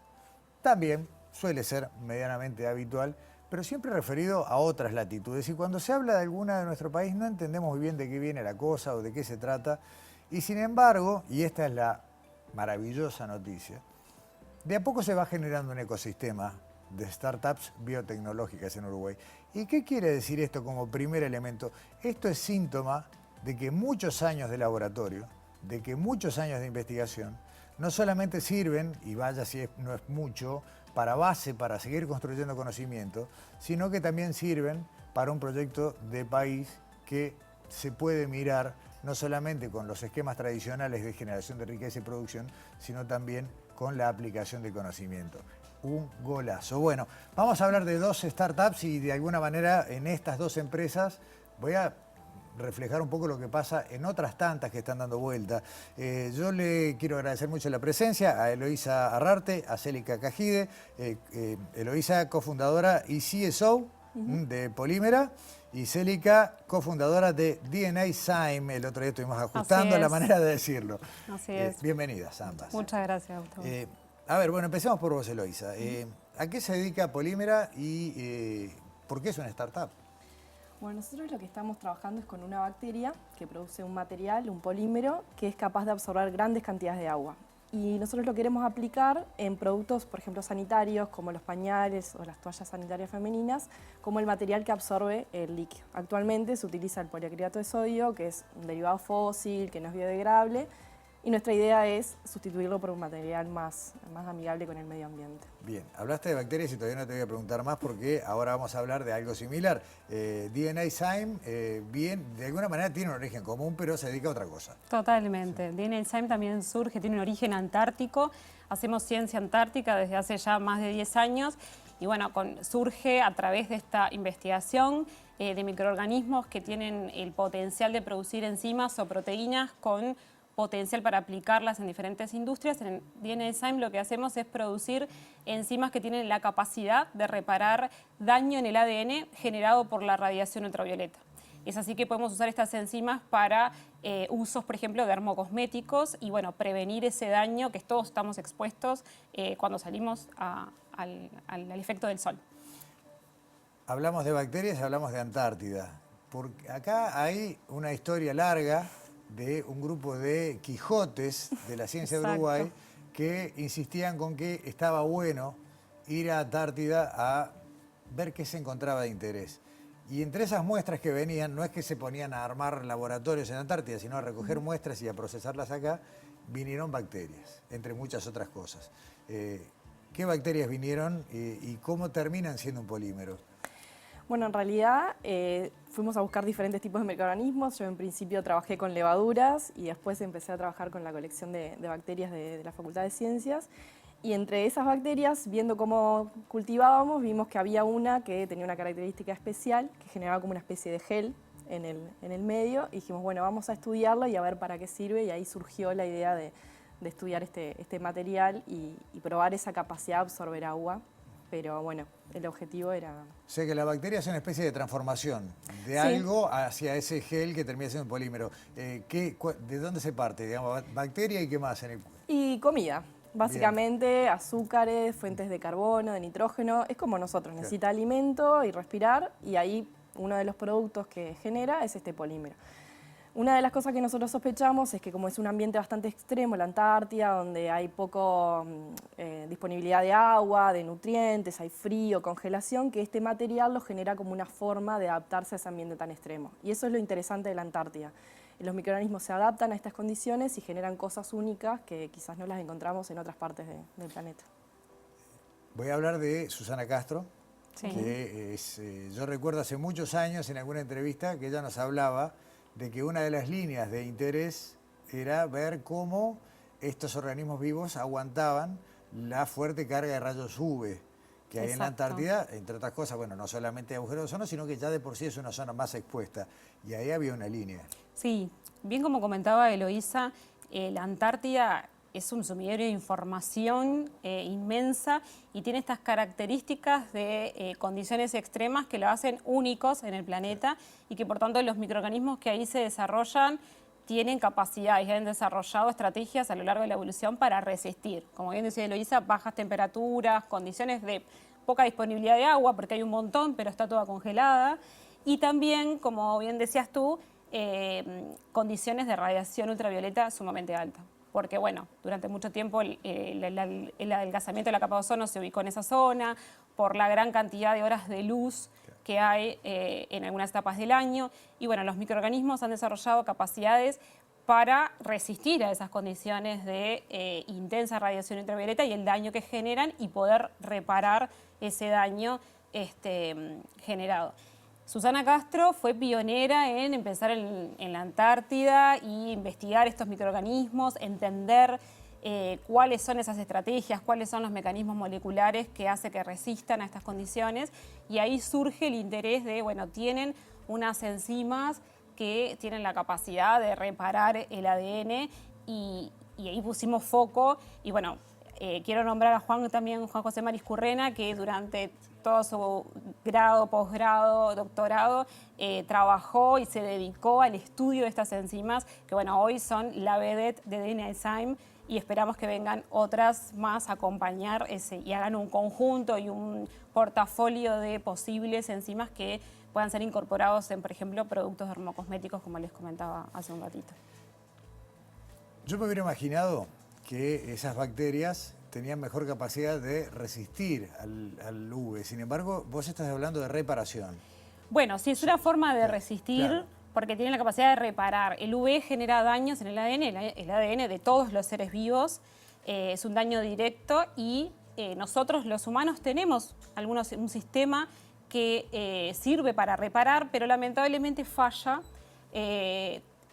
también suele ser medianamente habitual, pero siempre referido a otras latitudes. Y cuando se habla de alguna de nuestro país no entendemos muy bien de qué viene la cosa o de qué se trata. Y sin embargo, y esta es la maravillosa noticia, de a poco se va generando un ecosistema de startups biotecnológicas en Uruguay. ¿Y qué quiere decir esto como primer elemento? Esto es síntoma de que muchos años de laboratorio, de que muchos años de investigación, no solamente sirven, y vaya si no es mucho, para base, para seguir construyendo conocimiento, sino que también sirven para un proyecto de país que se puede mirar no solamente con los esquemas tradicionales de generación de riqueza y producción, sino también con la aplicación de conocimiento. Un golazo. Bueno, vamos a hablar de 2 startups y de alguna manera en estas 2 empresas voy a reflejar un poco lo que pasa en otras tantas que están dando vuelta. Yo le quiero agradecer mucho la presencia a Eloísa Arrarte, a Célica Cajide, Eloísa, cofundadora y CSO de Polímera, y Célica, cofundadora de DNA Syme. El otro día estuvimos ajustando la manera de decirlo. Así es. Bienvenidas ambas. Muchas gracias, Gustavo. A ver, bueno, empecemos por vos, Eloísa. ¿A qué se dedica Polímera y por qué es una startup? Bueno, nosotros lo que estamos trabajando es con una bacteria que produce un material, un polímero, que es capaz de absorber grandes cantidades de agua. y nosotros lo queremos aplicar en productos, por ejemplo, sanitarios, como los pañales o las toallas sanitarias femeninas, como el material que absorbe el líquido. Actualmente se utiliza el poliacrilato de sodio, que es un derivado fósil, que no es biodegradable, y nuestra idea es sustituirlo por un material más amigable con el medio ambiente. Bien, hablaste de bacterias y todavía no te voy a preguntar más porque ahora vamos a hablar de algo similar. DNA Syme, bien, de alguna manera tiene un origen común, pero se dedica a otra cosa. Totalmente. DNA Syme también surge, tiene un origen antártico. Hacemos ciencia antártica desde hace ya más de 10 años. Y bueno, surge a través de esta investigación de microorganismos que tienen el potencial de producir enzimas o proteínas con potencial para aplicarlas en diferentes industrias. En DNA Syme lo que hacemos es producir enzimas que tienen la capacidad de reparar daño en el ADN generado por la radiación ultravioleta. Es así que podemos usar estas enzimas para usos, por ejemplo, dermocosméticos y bueno, prevenir ese daño que todos estamos expuestos cuando salimos al efecto del sol. Hablamos de bacterias y hablamos de Antártida. Porque acá hay una historia larga de un grupo de Quijotes de la ciencia de Uruguay que insistían con que estaba bueno ir a Antártida a ver qué se encontraba de interés. Y entre esas muestras que venían, no es que se ponían a armar laboratorios en Antártida, sino a recoger muestras y a procesarlas acá, vinieron bacterias, entre muchas otras cosas. ¿Qué bacterias vinieron y cómo terminan siendo un polímero? Bueno, en realidad fuimos a buscar diferentes tipos de microorganismos. Yo en principio trabajé con levaduras y después empecé a trabajar con la colección de bacterias de la Facultad de Ciencias. Y entre esas bacterias, viendo cómo cultivábamos, vimos que había una que tenía una característica especial, que generaba como una especie de gel en el medio. Y dijimos, bueno, vamos a estudiarla y a ver para qué sirve. Y ahí surgió la idea de estudiar este material y probar esa capacidad de absorber agua. Pero bueno, el objetivo era... O sea que la bacteria es una especie de transformación de algo hacia ese gel que termina siendo un polímero. ¿De dónde se parte? Digamos, ¿bacteria y qué más? Y comida. Básicamente azúcares, fuentes de carbono, de nitrógeno. Es como nosotros, necesita alimento y respirar, y ahí uno de los productos que genera es este polímero. Una de las cosas que nosotros sospechamos es que como es un ambiente bastante extremo, la Antártida, donde hay poco disponibilidad de agua, de nutrientes, hay frío, congelación, que este material lo genera como una forma de adaptarse a ese ambiente tan extremo. Y eso es lo interesante de la Antártida. Los microorganismos se adaptan a estas condiciones y generan cosas únicas que quizás no las encontramos en otras partes del planeta. Voy a hablar de Susana Castro, que yo recuerdo hace muchos años en alguna entrevista que ella nos hablaba de que una de las líneas de interés era ver cómo estos organismos vivos aguantaban la fuerte carga de rayos UV que hay en la Antártida, entre otras cosas, bueno, no solamente agujeros de ozono, sino que ya de por sí es una zona más expuesta. Y ahí había una línea. Sí, bien como comentaba Eloísa, la Antártida es un sumidero de información inmensa y tiene estas características de condiciones extremas que lo hacen únicos en el planeta y que por tanto los microorganismos que ahí se desarrollan tienen capacidades y han desarrollado estrategias a lo largo de la evolución para resistir. Como bien decía Eloísa, bajas temperaturas, condiciones de poca disponibilidad de agua, porque hay un montón, pero está toda congelada. Y también, como bien decías tú, condiciones de radiación ultravioleta sumamente alta. Porque, bueno, durante mucho tiempo el adelgazamiento de la capa de ozono se ubicó en esa zona, por la gran cantidad de horas de luz que hay en algunas etapas del año. Y bueno, los microorganismos han desarrollado capacidades para resistir a esas condiciones de intensa radiación ultravioleta y el daño que generan y poder reparar ese daño generado. Susana Castro fue pionera en empezar en la Antártida y investigar estos microorganismos, entender cuáles son esas estrategias, cuáles son los mecanismos moleculares que hacen que resistan a estas condiciones. Y ahí surge el interés de, bueno, tienen unas enzimas que tienen la capacidad de reparar el ADN y ahí pusimos foco. Y bueno, quiero nombrar a Juan José Mariscurrena, que durante todo su grado, posgrado, doctorado, trabajó y se dedicó al estudio de estas enzimas, que bueno, hoy son la vedette de DNA Syme, y esperamos que vengan otras más a acompañar y hagan un conjunto y un portafolio de posibles enzimas que puedan ser incorporados en, por ejemplo, productos dermocosméticos, como les comentaba hace un ratito. Yo me hubiera imaginado que esas bacterias tenían mejor capacidad de resistir al UV. Sin embargo, vos estás hablando de reparación. Bueno, sí, es una forma de resistir, claro, porque tiene la capacidad de reparar. El UV genera daños en el ADN, el ADN de todos los seres vivos, es un daño directo y nosotros los humanos tenemos un sistema que sirve para reparar, pero lamentablemente falla.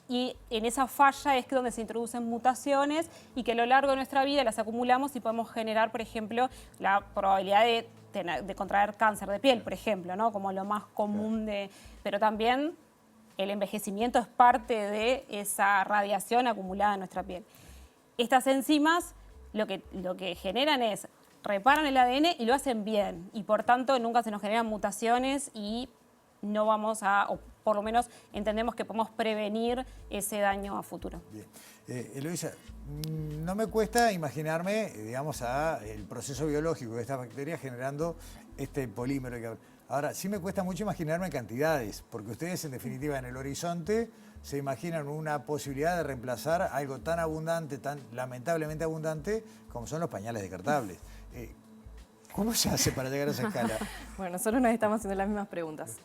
Y en esa falla es que donde se introducen mutaciones y que a lo largo de nuestra vida las acumulamos y podemos generar, por ejemplo, la probabilidad de contraer cáncer de piel, por ejemplo, ¿no? Como lo más común pero también el envejecimiento es parte de esa radiación acumulada en nuestra piel. Estas enzimas lo que generan es, reparan el ADN y lo hacen bien, y por tanto nunca se nos generan mutaciones y no vamos o por lo menos entendemos que podemos prevenir ese daño a futuro. Bien. Eloísa, no me cuesta imaginarme, digamos, el proceso biológico de estas bacterias generando este polímero. Ahora, sí me cuesta mucho imaginarme cantidades, porque ustedes, en definitiva, en el horizonte se imaginan una posibilidad de reemplazar algo tan abundante, tan lamentablemente abundante, como son los pañales descartables. ¿Cómo se hace para llegar a esa escala? Bueno, nosotros nos estamos haciendo las mismas preguntas.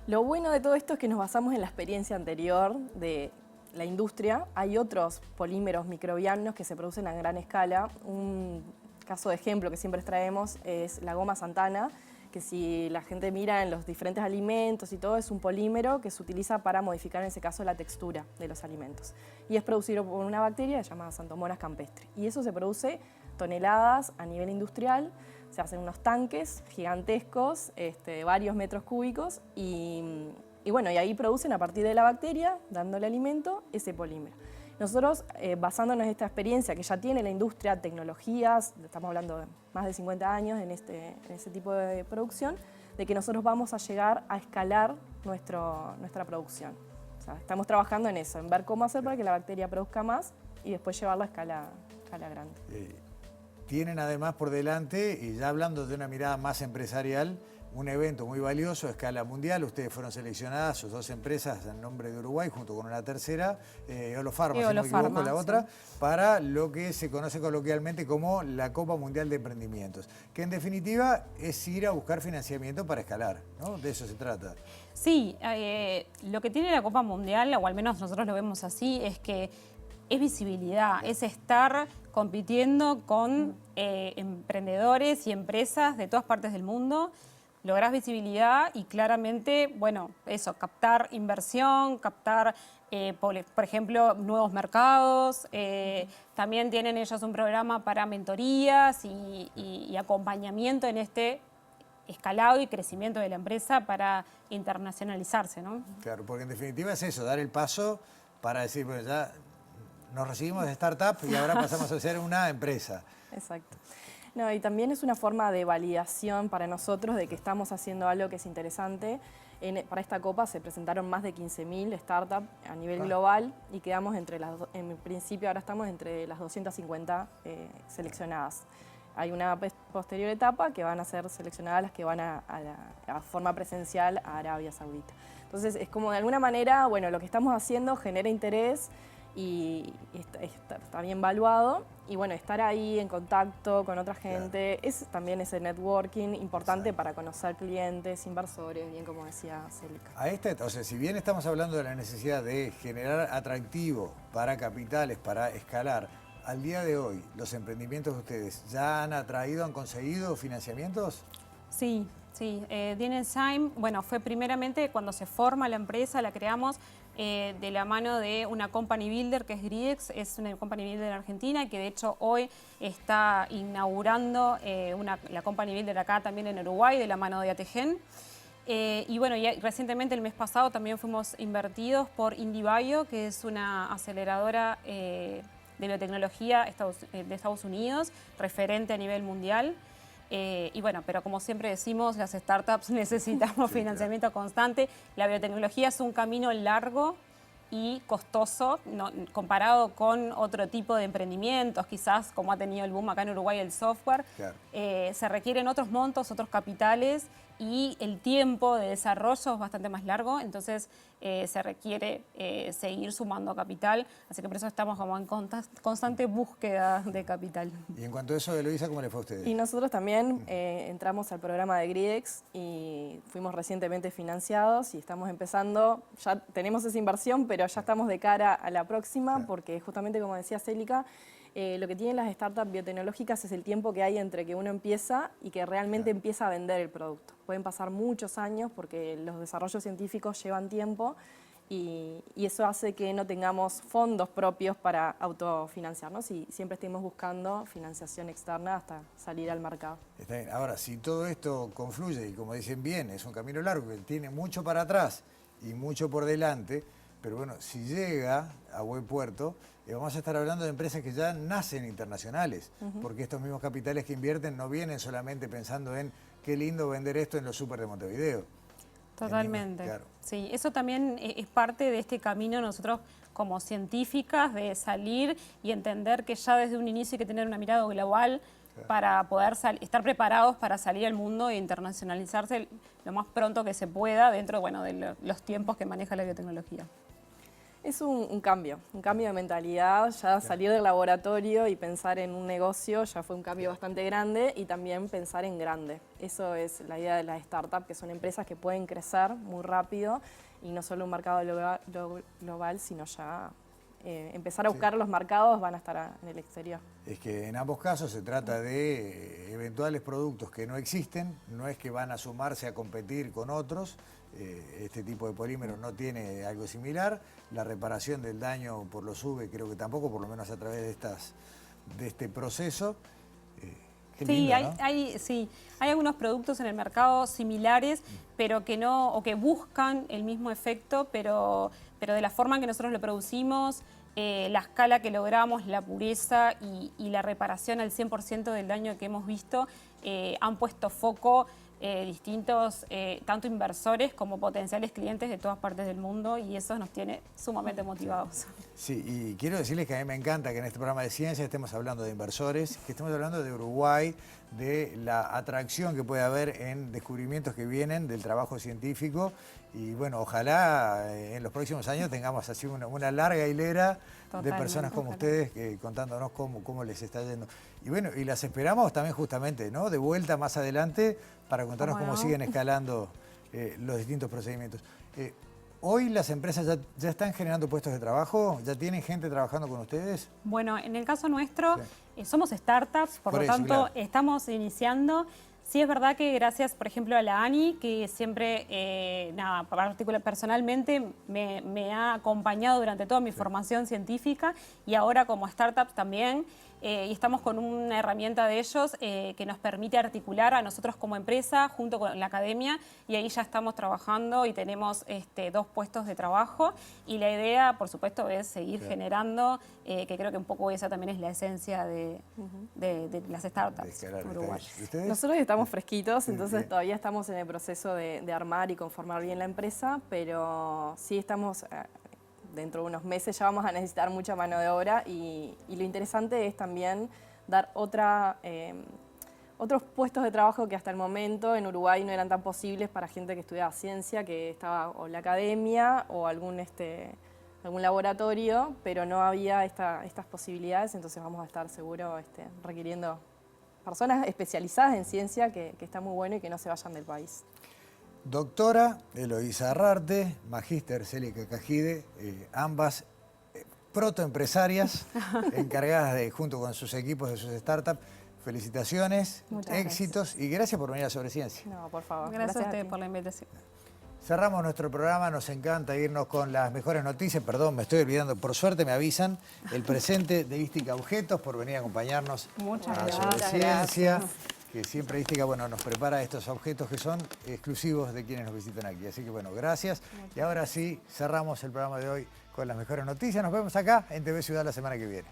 Lo bueno de todo esto es que nos basamos en la experiencia anterior de la industria. Hay otros polímeros microbianos que se producen a gran escala. Un caso de ejemplo que siempre traemos es la goma Santana, que si la gente mira en los diferentes alimentos y todo, es un polímero que se utiliza para modificar en ese caso la textura de los alimentos. Y es producido por una bacteria llamada Xanthomonas campestre. Y eso se produce toneladas a nivel industrial. Se hacen unos tanques gigantescos, de varios metros cúbicos, y bueno, y ahí producen a partir de la bacteria, dándole alimento, ese polímero. Nosotros, basándonos en esta experiencia que ya tiene la industria, tecnologías, estamos hablando de más de 50 años en ese tipo de producción, de que nosotros vamos a llegar a escalar nuestra producción. O sea, estamos trabajando en eso, en ver cómo hacer para que la bacteria produzca más y después llevarla a escala grande. Tienen además por delante, y ya hablando de una mirada más empresarial, un evento muy valioso a escala mundial. Ustedes fueron seleccionadas, sus dos empresas, en nombre de Uruguay, junto con una tercera, Olofarma, si no me equivoco, la otra, sí, para lo que se conoce coloquialmente como la Copa Mundial de Emprendimientos, que en definitiva es ir a buscar financiamiento para escalar, ¿no? De eso se trata. Sí, lo que tiene la Copa Mundial, o al menos nosotros lo vemos así, es que es visibilidad, es estar compitiendo con emprendedores y empresas de todas partes del mundo. Lográs visibilidad y claramente, bueno, eso, captar inversión, captar, por ejemplo, nuevos mercados. También tienen ellos un programa para mentorías y acompañamiento en este escalado y crecimiento de la empresa para internacionalizarse, ¿no? Claro, porque en definitiva es eso, dar el paso para decir, bueno, ya nos recibimos de startup y ahora pasamos a ser una empresa. Exacto. No, y también es una forma de validación para nosotros de que estamos haciendo algo que es interesante. Para esta Copa se presentaron más de 15.000 startups a nivel global y quedamos en principio ahora estamos entre las 250 seleccionadas. Hay una posterior etapa que van a ser seleccionadas las que van a forma presencial a Arabia Saudita. Entonces es como de alguna manera, bueno, lo que estamos haciendo genera interés y está bien valuado, y bueno, estar ahí en contacto con otra gente, claro, es también ese networking importante. Exacto. Para conocer clientes, inversores, bien como decía Célica. O sea, si bien estamos hablando de la necesidad de generar atractivo para capitales, para escalar, al día de hoy, ¿los emprendimientos de ustedes ya han atraído, han conseguido financiamientos? Sí, sí. DNSime, bueno, fue primeramente cuando se forma la empresa, la creamos de la mano de una company builder que es Gridex, es una company builder argentina que de hecho hoy está inaugurando la company builder acá también en Uruguay de la mano de ATGen. Y bueno, y recientemente el mes pasado también fuimos invertidos por IndieBio, que es una aceleradora de biotecnología de Estados Unidos, referente a nivel mundial. Y bueno, pero como siempre decimos, las startups necesitamos financiamiento constante. La biotecnología es un camino largo y costoso, comparado con otro tipo de emprendimientos, quizás como ha tenido el boom acá en Uruguay el software. Claro. Se requieren otros montos, otros capitales, y el tiempo de desarrollo es bastante más largo, entonces se requiere seguir sumando capital, así que por eso estamos como en constante búsqueda de capital. Y en cuanto a eso, Eloísa, ¿cómo le fue a ustedes? Y nosotros también entramos al programa de Gridex y fuimos recientemente financiados y estamos empezando, ya tenemos esa inversión, pero ya estamos de cara a la próxima, porque justamente como decía Célica, lo que tienen las startups biotecnológicas es el tiempo que hay entre que uno empieza y que realmente empieza a vender el producto. Pueden pasar muchos años porque los desarrollos científicos llevan tiempo y eso hace que no tengamos fondos propios para autofinanciarnos y siempre estemos buscando financiación externa hasta salir al mercado. Está bien. Ahora, si todo esto confluye y como dicen bien, es un camino largo que tiene mucho para atrás y mucho por delante, pero bueno, si llega a buen puerto, vamos a estar hablando de empresas que ya nacen internacionales, porque estos mismos capitales que invierten no vienen solamente pensando en qué lindo vender esto en los súper de Montevideo. Totalmente. Claro. Sí, eso también es parte de este camino nosotros como científicas de salir y entender que ya desde un inicio hay que tener una mirada global para poder estar preparados para salir al mundo e internacionalizarse lo más pronto que se pueda dentro, bueno, de los tiempos que maneja la biotecnología. Es un cambio de mentalidad, ya salir del laboratorio y pensar en un negocio ya fue un cambio bastante grande y también pensar en grande. Eso es la idea de las startups, que son empresas que pueden crecer muy rápido y no solo un mercado global, sino ya empezar a buscar los mercados, van a estar en el exterior. Es que en ambos casos se trata de eventuales productos que no existen, no es que van a sumarse a competir con otros. Este tipo de polímero no tiene algo similar. La reparación del daño por los UV creo que tampoco, por lo menos a través de este proceso. Qué lindo, ¿no? hay algunos productos en el mercado similares, pero que no, o que buscan el mismo efecto, pero de la forma en que nosotros lo producimos, la escala que logramos, la pureza y la reparación al 100% del daño que hemos visto, han puesto foco distintos, tanto inversores como potenciales clientes de todas partes del mundo, y eso nos tiene sumamente motivados. Sí, y quiero decirles que a mí me encanta que en este programa de ciencia estemos hablando de inversores, que estemos hablando de Uruguay, de la atracción que puede haber en descubrimientos que vienen del trabajo científico, y bueno, ojalá en los próximos años tengamos así una larga hilera de personas como ustedes contándonos cómo les está yendo. Y bueno, y las esperamos también justamente, ¿no?, de vuelta más adelante para contarnos cómo siguen escalando los distintos procedimientos. ¿Hoy las empresas ya están generando puestos de trabajo? ¿Ya tienen gente trabajando con ustedes? Bueno, en el caso nuestro somos startups, por lo tanto estamos iniciando. Sí es verdad que gracias, por ejemplo, a la ANI, que siempre, personalmente me ha acompañado durante toda mi formación científica y ahora como startups también. Y estamos con una herramienta de ellos que nos permite articular a nosotros como empresa junto con la academia, y ahí ya estamos trabajando y tenemos 2 puestos de trabajo, y la idea, por supuesto, es seguir generando, que creo que un poco esa también es la esencia de las startups uruguayas. Nosotros estamos fresquitos, entonces todavía estamos en el proceso de armar y conformar bien la empresa, pero sí estamos... Dentro de unos meses ya vamos a necesitar mucha mano de obra y lo interesante es también dar otros puestos de trabajo que hasta el momento en Uruguay no eran tan posibles para gente que estudiaba ciencia, que estaba o en la academia o algún laboratorio, pero no había estas posibilidades, entonces vamos a estar seguro requiriendo personas especializadas en ciencia, que está muy bueno y que no se vayan del país. Doctora Eloísa Arrarte, magíster Célica Cajide, ambas protoempresarias encargadas de, junto con sus equipos de sus startups. Felicitaciones, éxitos y gracias por venir a Sobre Ciencia. No, por favor. Gracias a ustedes por la invitación. Cerramos nuestro programa, nos encanta irnos con las mejores noticias. Perdón, me estoy olvidando, por suerte me avisan, el presente de Ística Objetos por venir a acompañarnos a Sobre Ciencia. Que siempre Ística, bueno, nos prepara estos objetos que son exclusivos de quienes nos visitan aquí. Así que bueno, gracias. Y ahora sí, cerramos el programa de hoy con las mejores noticias. Nos vemos acá en TV Ciudad la semana que viene.